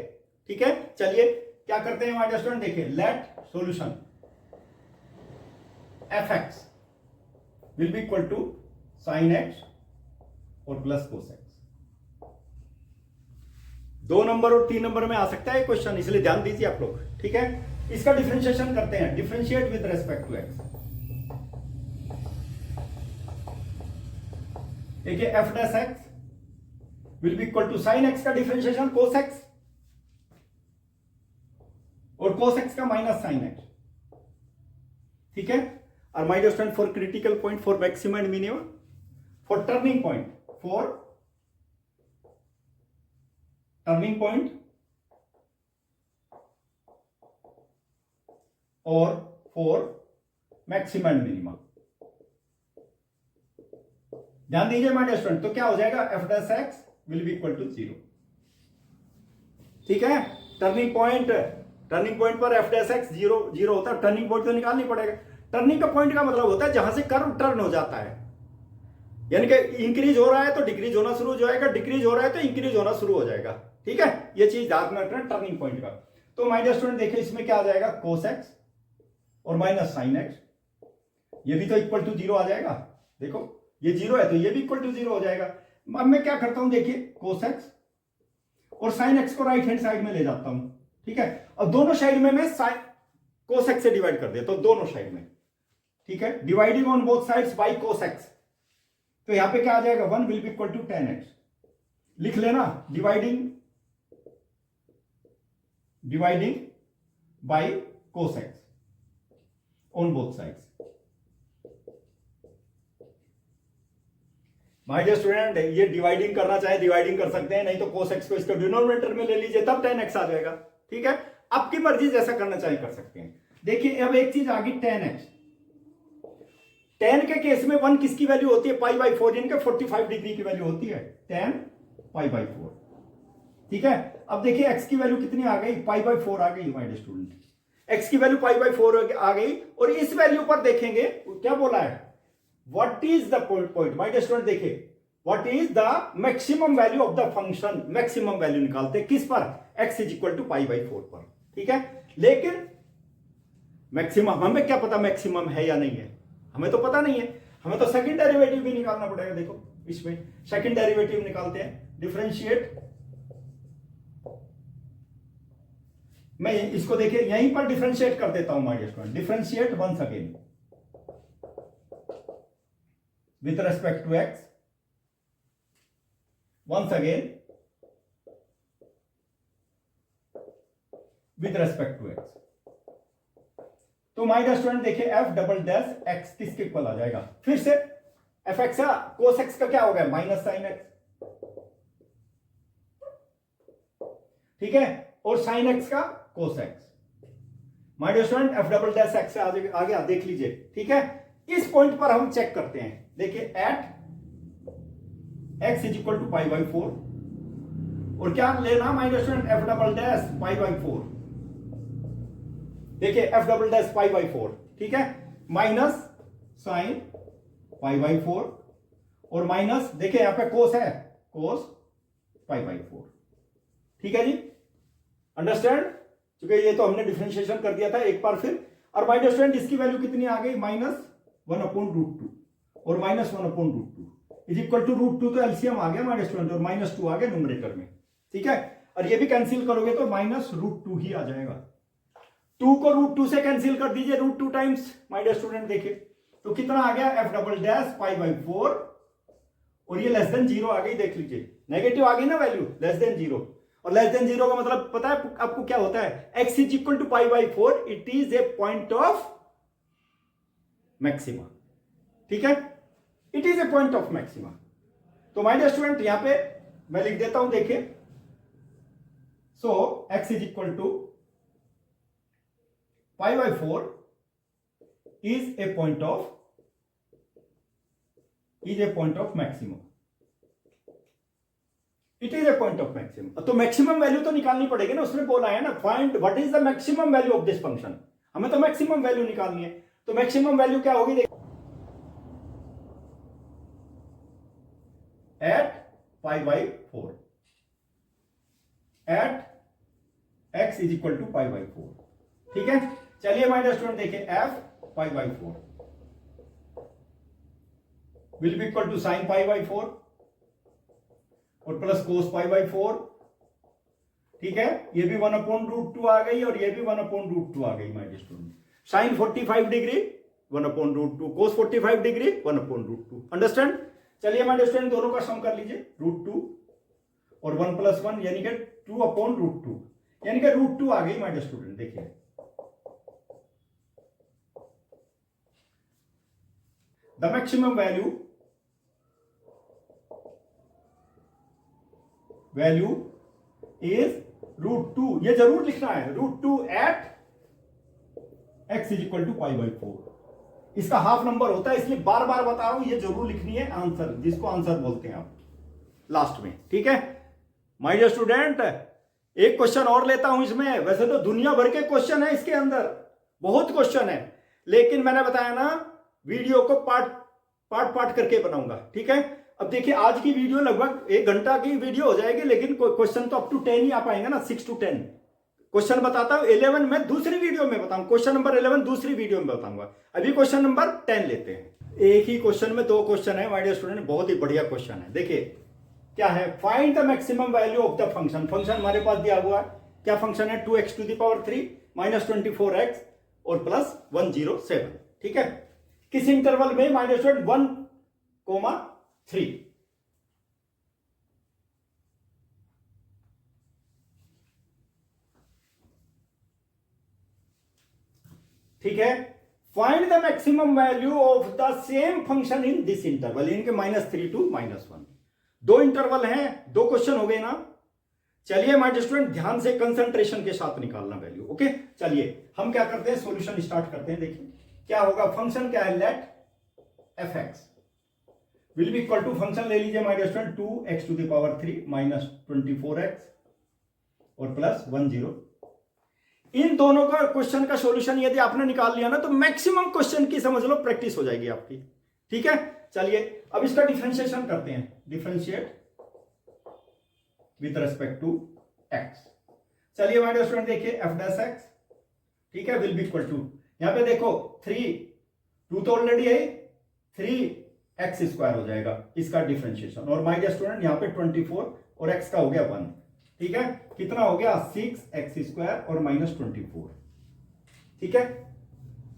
ठीक है। चलिए क्या करते हैं माय डियर स्टूडेंट, देखिए let solution fx will be equal to sin x और प्लस cos x। 2 नंबर और 3 नंबर में आ सकता है क्वेश्चन, इसलिए ध्यान दीजिए आप लोग, ठीक है। इसका डिफरेंशिएशन करते हैं, differentiate with respect to x। देखिए f dash x will be equal to sin x का डिफरेंशिएशन cos x और cos x का माइनस sin x, ठीक है। और my dear student, for critical point, for maximum and minimum, for turning point, for turning point और for maximum and minimum, ध्यान दीजिए my dear student. तो क्या हो जाएगा, f dash x will be equal to 0, ठीक है। टर्निंग पॉइंट पर f डैश x 0 होता है, टर्निंग पॉइंट तो निकालनी पड़ेगा। टर्निंग का पॉइंट का मतलब होता है जहां से कर्व टर्न हो जाता है, यानी कि इंक्रीज हो रहा है तो डिक्रीज होना शुरू हो जाएगा, डिक्रीज हो रहा है तो इंक्रीज होना शुरू हो जाएगा, ठीक है। ये चीज ध्यान में रखना टर्निंग पॉइंट का। तो माय डियर स्टूडेंट देखिए इसमें क्या आ जाएगा, cos x और माइनस sin x, ये भी तो इक्वल टू 0 आ जाएगा। देखो ये 0 है तो ये भी इक्वल टू 0 हो जाएगा। अब मैं क्या करता हूं, देखिए cos x और sin x को राइट हैंड साइड में ले जाता हूं, ठीक है। और दोनों साइड में मैं cos x से डिवाइड कर देता हूं, दोनों साइड में, ठीक है। Dividing on both sides by cos x, तो यहां पे क्या आ जाएगा, 1 will be equal to 10x, लिख लेना, dividing by cos x on both sides. My dear student, ये डिवाइडिंग करना चाहे डिवाइडिंग कर सकते हैं, नहीं तो cos x को इसका डिनोमिनेटर में ले लीजिए, तब 10x आ जाएगा, ठीक है। आपकी मर्जी, जैसा करना चाहे कर सकते हैं। देखिए अब एक चीज आ गई 10x, 10 के केस में 1 किसकी वैल्यू होती है, π/4, यानी कि 45 डिग्री की वैल्यू होती है 10 π/4, ठीक है। अब देखिए x की वैल्यू कितनी आ गई, π/4 आ गई माय डियर स्टूडेंट, x की वैल्यू π/4 आ गई। और इस वैल्यू पर देखेंगे क्या बोला है, what is the point my dear student, देखिए what is the maximum value of the function, maximum value निकालते हैं किस पर, x इज इक्वल टू π/4 पर, ठीक है। लेकिन मैक्सिमम हमें क्या पता मैक्सिमम है या नहीं है, हमें तो पता नहीं है, हमें तो सेकंड डेरिवेटिव भी निकालना पड़ेगा। देखो इसमें सेकंड डेरिवेटिव निकालते हैं, डिफरेंशिएट, मैं इसको देखिए यहीं पर डिफरेंशिएट कर देता हूं my dear student, differentiate once again with respect to x, once again with respect to x। तो माय डियर स्टूडेंट देखिए f डबल डैश x किसके इक्वल आ जाएगा, फिर से एफ एक्स का कोस एक्स का क्या हो गया माइनस साइन एक्स, ठीक है, और साइन एक्स का cos x. My dear student f double dash x से आगे आप देख लीजिए, ठीक है। इस पॉइंट पर हम चेक करते हैं, देखिए at x is equal to pi by 4, और क्या लेना my dear student f double dash pi by 4, देखिए f double dash pi by 4, ठीक है, माइनस साइन पाई बाई 4, और माइनस देखिए यहां पे कोस है, कोस पाई बाई 4, ठीक है जी, अंडरस्टैंड। क्योंकि ये तो हमने डिफरेंशिएशन कर दिया था एक बार फिर। और माय डियर स्टूडेंट इसकी वैल्यू कितनी आ गई, -1/√2 और -1/√2 इज इक्वल टू √2, तो एलसीएम आ गया माय डियर स्टूडेंट, और -2 आ गया न्यूमरेटर में, ठीक है। और ये भी कैंसिल करोगे तो -√2 ही आ जाएगा। 2 को √2 से कैंसिल कर दीजिए, √2 टाइम्स माय डियर स्टूडेंट, देखिए तो कितना आ गया F double dash pi by 4, और ये लेस देन 0 आ गई, देख लीजिए नेगेटिव आ गई ना वैल्यू, लेस देन 0, और लेस देन 0 का मतलब पता है आपको क्या होता है, x is equal to pi by 4, it is a point of maxima, ठीक है, it is a point of maxima. तो माय डियर स्टूडेंट यहां पे मैं लिख देता हूं, देखिए so x is equal to pi by 4 is a point of maximum, it is a point of maximum. तो मैक्सिमम वैल्यू तो निकालनी पड़ेगी ना, उसने बोला है ना find what is the maximum value of this function, हमें तो मैक्सिमम वैल्यू निकालनी है। तो मैक्सिमम वैल्यू क्या होगी, देखिए at pi by 4 at x is equal to pi by 4, ठीक है। चलिए माय डियर स्टूडेंट देखिए f pi by 4 will be equal to sine pi by 4 और प्लस कोस पाई बाई 4, ठीक है, ये भी 1/√2 आ गई और ये भी 1/√2 आ गई my dear student. Sine 45 degree 1/√2, cos 45 degree 1/√2, understand. चलिए माय डियर स्टूडेंट दोनों का सम कर लीजिए, √2 और 1 + 1 यानी कि 2/√2, यानी कि √2 आ गई माय डियर स्टूडेंट। देखिए द मैक्सिमम वैल्यू इज √2, ये जरूर लिखना है, √2 at x is equal to pi by 4। इसका हाफ नंबर होता है, इसलिए बार बार बता रहा हूं, ये जरूर लिखनी है आंसर, जिसको आंसर बोलते हैं आप लास्ट में, ठीक है माय डियर स्टूडेंट। एक क्वेश्चन और लेता हूं इसमें, वैसे तो दुनिया भर के क्वेश्चन है इसके अंदर, बहुत क्वेश्चन है, लेकिन मैंने बताया ना वीडियो को पार्ट करके बनाऊंगा, ठीक है। अब देखिए आज की वीडियो लगभग 1 घंटा की वीडियो हो जाएगी, लेकिन क्वेश्चन तो अप टू 10 ही आ पाएंगे ना, 6 to 10 क्वेश्चन बताता हूं। 11 मैं दूसरी वीडियो में बताऊंगा, क्वेश्चन नंबर 11 दूसरी वीडियो में बताऊंगा। अभी क्वेश्चन नंबर 10 लेते हैं। एक ही क्वेश्चन में 2 क्वेश्चन है माय डियर स्टूडेंट, बहुत ही बढ़िया क्वेश्चन है। देखिए क्या है, find the maximum value of the function. Function हमारे पास दिया हुआ है, क्या फंक्शन है, 2x⁻³ -24x और +107, ठीक है। किस इंटरवल में माय डियर स्टूडेंट, 1,3, ठीक है। Find the maximum value of the same function in this interval, इनके -3 to -1, 2 इंटरवल हैं, 2 क्वेश्चन हो गए ना। चलिए माय डियर स्टूडेंट ध्यान से कंसंट्रेशन के साथ निकालना वैल्यू, ओके। चलिए हम क्या करते हैं, सॉल्यूशन स्टार्ट करते हैं। देखिए क्या होगा, फंक्शन क्या है, let f x will be equal to, function ले लीजिए my dear student, 2x⁻³ -24x और +10। इन दोनों का क्वेश्चन का सॉल्यूशन यदि आपने निकाल लिया ना, तो मैक्सिमम क्वेश्चन की समझ लो प्रैक्टिस हो जाएगी आपकी, ठीक है। चलिए अब इसका डिफरेंशिएशन करते हैं, differentiate with respect to x। चलिए माय डियर स्टूडेंट देखिए f डैश x, ठीक है, विल बी इक्वल टू, यहां पे देखो 2 तो ऑलरेडी है, 3x² हो जाएगा इसका डिफरेंशिएशन, और माय डियर स्टूडेंट यहां पे 24 और x का हो गया 1, ठीक है, कितना हो गया 6x² और -24, ठीक है।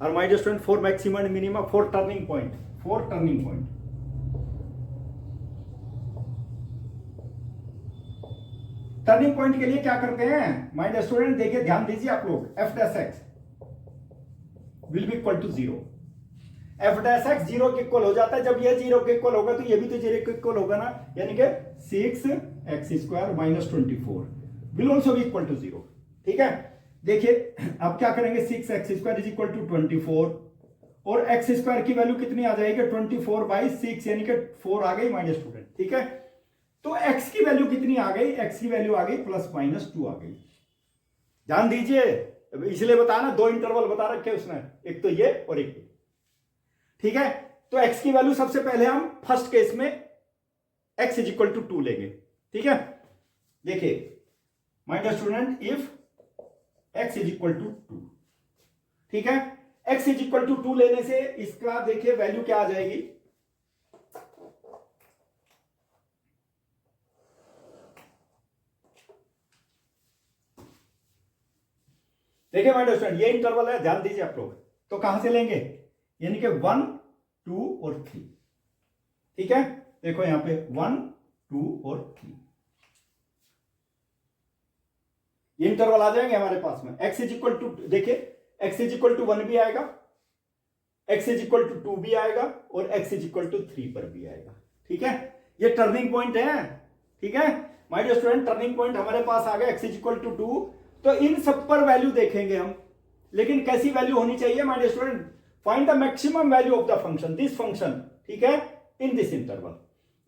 और my dear student 4 maximum and minimum, 4 turning point, 4 turning point. Turning point के लिए क्या करते हैं माय डियर स्टूडेंट, देखिए ध्यान दीजिए आप लोग, f dash x will be equal to 0, f dash x zero के इक्वल हो जाता है, जब ये जीरो के इक्वल होगा तो ये भी तो जीरो के इक्वल होगा ना, यानी कि 6x² minus 24 will also be equal to 0। ठीक है, देखिए अब क्या करेंगे, 6x² इज इक्वल टू 24 और x² की वैल्यू कितनी आ जाएगी 24/6 यानी कि 4 आ गई माइनस स्टूडेंट। ठीक है, तो x की वैल्यू कितनी आ गई, x की वैल्यू आ गई +-2 आ गई। ध्यान दीजिए, इसलिए बताया ना, दो इंटरवल बता रखे उसने, एक तो ये और एक ये। ठीक है, तो x की वैल्यू सबसे पहले हम फर्स्ट केस में x इज इक्वल टू 2 लेंगे। ठीक है, देखिए my student, if x is equal to 2, ठीक है, x इज इक्वल टू 2 लेने से इसका देखिए वैल्यू क्या आ जाएगी, देखिए माय स्टूडेंट ये इंटरवल है, ध्यान दीजिए आप लोग, तो कहां से लेंगे, यानी कि 1, 2 और 3। ठीक है, देखो यहां पे 1, 2 और 3 ये इंटरवल आ जाएंगे हमारे पास में। x इज इक्वल टू, देखिए x इज इक्वल टू 1 भी आएगा, x इज इक्वल टू 2 भी आएगा और x इज इक्वल टू 3 पर भी आएगा। ठीक है, ये टर्निंग पॉइंट है। ठीक है my dear student, turning point हमारे पास आ गया, x इज इक्वल टू 2, तो इन सब पर वैल्यू देखेंगे हम, लेकिन कैसी वैल्यू होनी चाहिए my dear student, find the maximum value of the function, this function. ठीक है, इन दिस इंटरवल,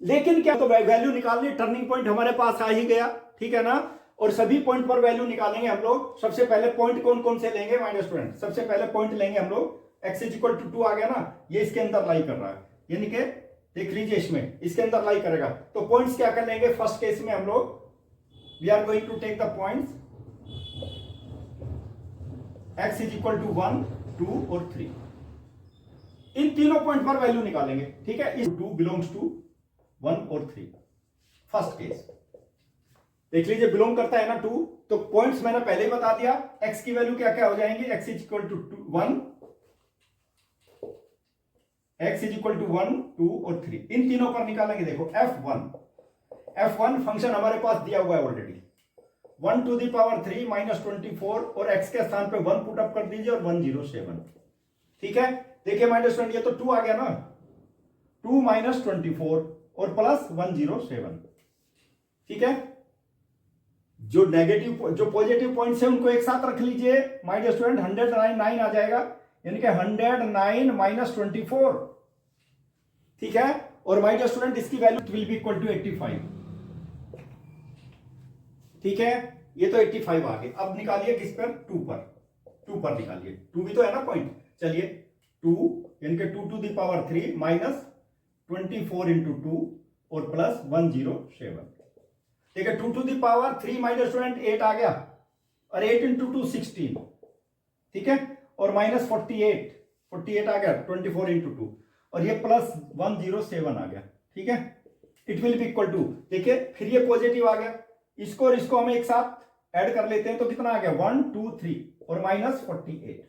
लेकिन क्या तो वैल्यू निकालनी, टर्निंग पॉइंट हमारे पास आ ही गया। ठीक है ना, और सभी पॉइंट पर वैल्यू निकालेंगे हम लोग। सबसे पहले पॉइंट कौन कौन से लेंगे माय डियर स्टूडेंट, सबसे पहले पॉइंट लेंगे हम लोग, x इज इक्वल टू 2 आ गया ना, ये इसके अंदर लाई कर रहा है, यानी कि देख लीजिए इसमें, इसके अंदर लाई करेगा, तो पॉइंट्स क्या कर लेंगे, फर्स्ट केस में हम लोग we are going to take the points x is equal to 1, 2 और 3, इन तीनों पॉइंट पर वैल्यू निकालेंगे। ठीक है, इस 2 बिलोंग्स टू 1 और 3, फर्स्ट केस देख लीजिए, बिलोंग करता है ना 2, तो पॉइंट्स मैंने पहले ही बता दिया, x की वैल्यू क्या क्या हो जाएंगी, x is equal to 1, x is equal to 1, 2 और 3, इन तीनों पर निकालेंगे। देखो f1 फंक्शन हमारे पास दिया हुआ है already, 1 to the power 3 minus 24 और x के स्थान पे 1 पुट अप कर दीजिए और 107। ठीक है, देखिए माइनस 20, ये तो 2 आ गया ना, 2 माइनस 24 और प्लस 107। ठीक है, जो नेगेटिव जो पॉजिटिव पॉइंट्स है उनको एक साथ रख लीजिए माय डियर स्टूडेंट, 109 आ जाएगा, यानी कि 109 माइनस 24। ठीक है, और माय डियर स्टूडेंट इसकी value will be equal to 85। ठीक है, ये तो 85 आ गए, अब निकालिए किस पर, 2 पर निकालिए, 2 भी तो है ना पॉइंट, चलिए 2 यानी कि 2 to the power 3 minus 24 into 2 और प्लस 107। ठीक है, 2 to the power 3 minus student 8 आ गया, और 8 इंटू 2 16। ठीक है, और माइनस 48 आ गया, 24 इंटू 2 और ये प्लस 107 आ गया। ठीक है, it will be equal to, देखिए फिर ये पॉजिटिव आ गया, इसको और इसको हम एक साथ ऐड कर लेते हैं, तो कितना आ गया 1, 2, 3 और माइनस 48।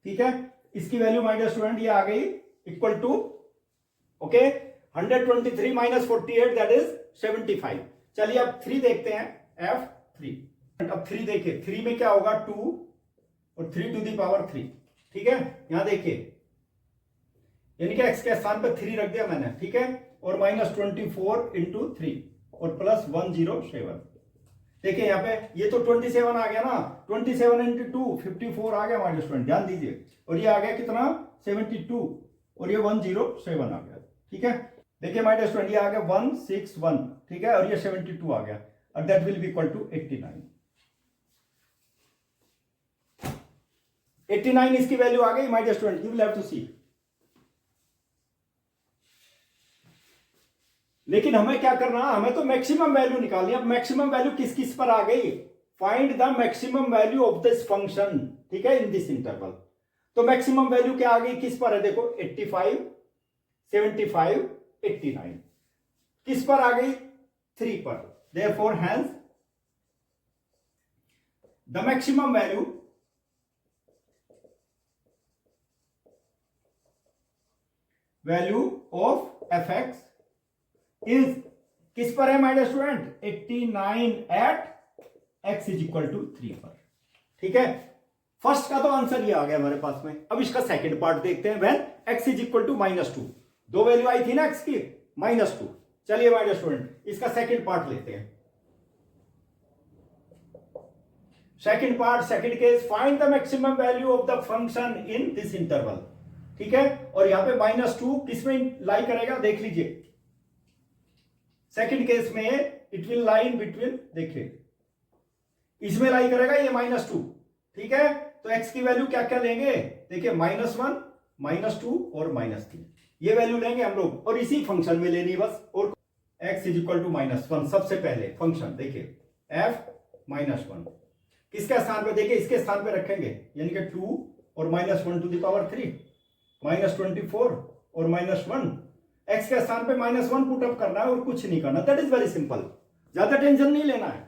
ठीक है, इसकी वैल्यू माय डियर स्टूडेंट ये आ गई इक्वल टू, ओके, 123 माइनस 48 दैट इज 75। चलिए अब 3 देखते हैं, f3। अब 3 देखिए, 3 में क्या होगा 2 और 3 टू दी पावर 3। ठीक है, यहां देखिए, यानी कि x के स्थान पर 3 रख दिया मैंने। ठीक है, और माइनस 24 इंटू 3 और प्लस 107। देखिए यहाँ पे ये तो 27 आ गया ना, 27 इंटू 2 54 आ गया हमारे स्टूडेंट, ध्यान दीजिए, और ये आ गया कितना 72 और ये 107 आ गया। ठीक है, देखिए माय डियर स्टूडेंट ये आ गया 161। ठीक है, और ये 72 आ गया, और that will be equal to 89। 89 इसकी वैल्यू आ गई my dear student, you will have to see. लेकिन हमें क्या करना, हमें तो मैक्सिमम वैल्यू निकालनी है। अब मैक्सिमम वैल्यू किस किस पर आ गई, find the maximum value of this function. ठीक है, इन दिस इंटरवल, तो मैक्सिमम वैल्यू क्या आ गई, किस पर है, देखो 85, 75, 89 किस पर आ गई, 3 पर। Therefore hence the maximum value of fx is किस पर है my dear student, 89 at x is equal to 3 पर। ठीक है, फर्स्ट का तो आंसर ये आ गया हमारे पास में। अब इसका सेकंड पार्ट देखते हैं। When x is equal to -2, दो वैल्यू आई थी ना x की, -2। चलिए माय स्टूडेंट इसका सेकंड पार्ट लेते हैं। Second part, second case, find the maximum value of the function in this interval. ठीक है, और यहां पे -2 किसमें लाई करेगा देख लीजिए। सेकंड केस में it will lie in between, देखिए इसमें लाई करेगा ये -2। ठीक है, तो x की वैल्यू क्या क्या लेंगे, देखिए -1, -2 और -3, ये वैल्यू लेंगे हम लोग और इसी फंक्शन में लेनी बस। और x इज इक्वल टू -1, सबसे पहले फंक्शन देखिए f -1 किसके स्थान पे, देखिए इसके स्थान पे रखेंगे, यानी कि 2 और -1 टू द पावर 3, -24 और -1, x के स्थान पे -1 पुट अप करना है और कुछ नहीं करना। दैट इज वेरी सिंपल, ज्यादा टेंशन नहीं लेना है।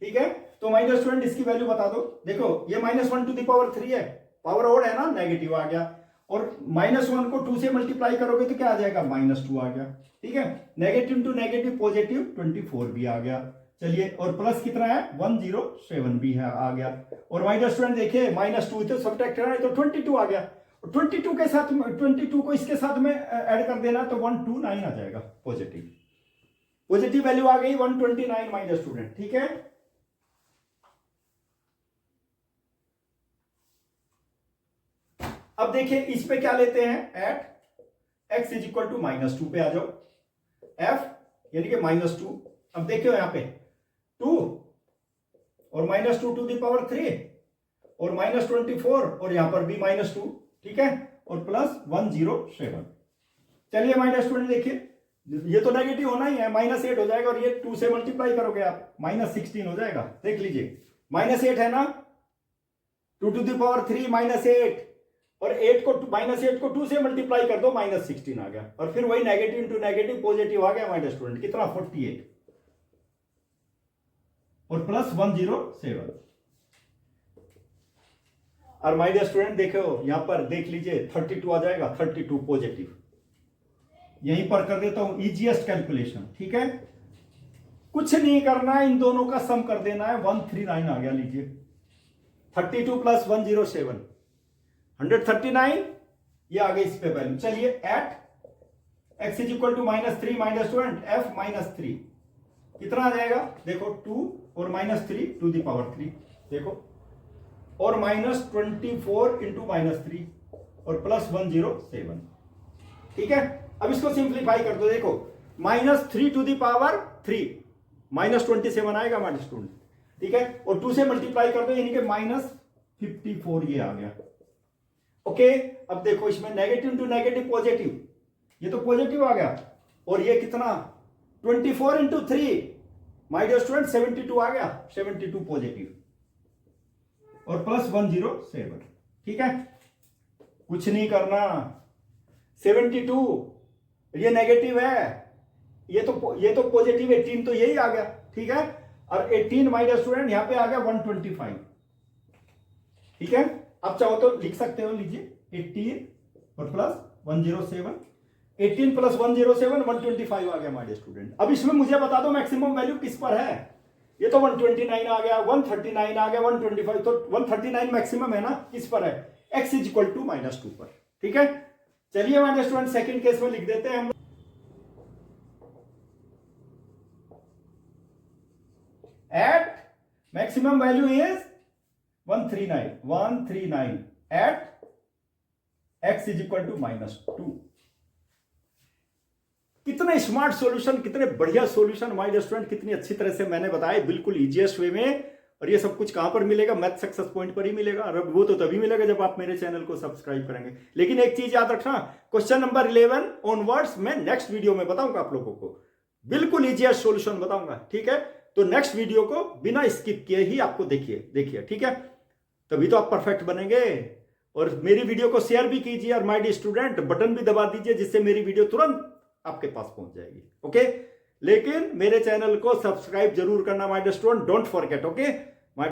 ठीक है, तो -2 इसकी वैल्यू बता दो। देखो ये -1 टू द पावर 3 है, पावर ओड है ना, नेगेटिव आ गया, और -1 को 2 से मल्टीप्लाई करोगे तो क्या आ जाएगा, -2 आ गया। ठीक है, नेगेटिव टू नेगेटिव पॉजिटिव 24 भी आ गया। चलिए, और प्लस कितना है, 107 भी है, आ गया। और -2 देखिए -2 तो सब्ट्रैक्ट करना है तो 22 आ गया। 22 के साथ, 22 को इसके साथ में ऐड कर देना तो 129 आ जाएगा, पॉजिटिव। पॉजिटिव वैल्यू आ गई 129 माय स्टूडेंट। ठीक है, अब देखिए इस पे क्या लेते हैं, at x is equal to -2 पे आ जाओ, f यानी कि -2। अब देखियो यहां पे 2 और -2 टू द पावर 3 और -24 और यहां पर भी -2। ठीक है, और प्लस 107। चलिए माइनस स्टूडेंट देखिए, ये तो नेगेटिव होना ही है, -8 हो जाएगा, और ये 2 से मल्टीप्लाई करोगे आप -16 हो जाएगा। देख लीजिए -8 है ना, 2 टू द पावर 3 -8, और 8 को -8 को 2 से मल्टीप्लाई कर दो, -16 आ गया। और फिर वही नेगेटिव इंटू नेगेटिव पॉजिटिव आ गया माइनस स्टूडेंट, कितना 48 और प्लस 107। और माय डियर स्टूडेंट देखो यहां पर देख लीजिए 32 आ जाएगा, 32 पॉजिटिव। यहीं पर कर देता हूं इजीएस्ट कैलकुलेशन। ठीक है, कुछ नहीं करना है, इन दोनों का सम कर देना है, 139 आ गया। लीजिए 32 प्लस 107 139, ये आ गई इस पे वैल्यू। चलिए at x is equal to -3 minus student f -3 कितना आ जाएगा, देखो 2 और -3 टू द पावर 3, देखो, और -24 इंटू -3 और प्लस 107। ठीक है, अब इसको सिंप्लीफाई कर दो, देखो -3 टू द पावर 3 -27 आएगा माइनस स्टूडेंट। ठीक है, और 2 से मल्टीप्लाई कर दो, यानी कि -54 ये आ गया। ओके, अब देखो इसमें नेगेटिव टू नेगेटिव पॉजिटिव, ये तो पॉजिटिव आ गया, और ये कितना 24 इंटू 3 माय डियर स्टूडेंट 72 आ गया, 72 पॉजिटिव और प्लस 107। ठीक है, कुछ नहीं करना, 72 ये नेगेटिव है, ये तो पॉजिटिव 18, तो यही आ गया। ठीक है, और 18 माय डियर स्टूडेंट यहां पे आ गया 125। ठीक है, अब चाहो तो लिख सकते हो, लीजिए 18 और प्लस 107, 18 प्लस 107 125 आ गया माय डियर स्टूडेंट। अब इसमें मुझे बता दो मैक्सिमम वैल्यू किस पर है, ये तो 129 आ गया, 139 आ गया, 125, तो 139 मैक्सिमम है ना, किस पर है, x इज इक्वल टू -2 पर। ठीक है, चलिए my dear student second case में लिख देते हैं हम, at maximum value is 139 at x is equal to -2। कितने स्मार्ट सॉल्यूशन, कितने बढ़िया सॉल्यूशन माय डियर स्टूडेंट, कितनी अच्छी तरह से मैंने बताया, बिल्कुल इजीएस्ट वे में। और ये सब कुछ कहां पर मिलेगा, मैथ सक्सेस पॉइंट पर ही मिलेगा, और वो तो तभी मिलेगा जब आप मेरे चैनल को सब्सक्राइब करेंगे। लेकिन एक चीज याद रखना, क्वेश्चन नंबर 11 ऑनवर्ड्स मैं नेक्स्ट वीडियो में बताऊंगा आप लोगों को, बिल्कुल इजीएस्ट सॉल्यूशन बताऊंगा। ठीक है, तो नेक्स्ट वीडियो को बिना स्किप किए ही आपको देखिए। ठीक है, तभी तो आप परफेक्ट बनेंगे। और मेरी वीडियो को शेयर भी कीजिए, और माय डियर स्टूडेंट बटन भी दबा दीजिए, जिससे मेरी वीडियो तुरंत आपके पास पहुंच जाएगी। ओके, लेकिन मेरे चैनल को सब्सक्राइब जरूर करना my dear student, don't forget. Okay,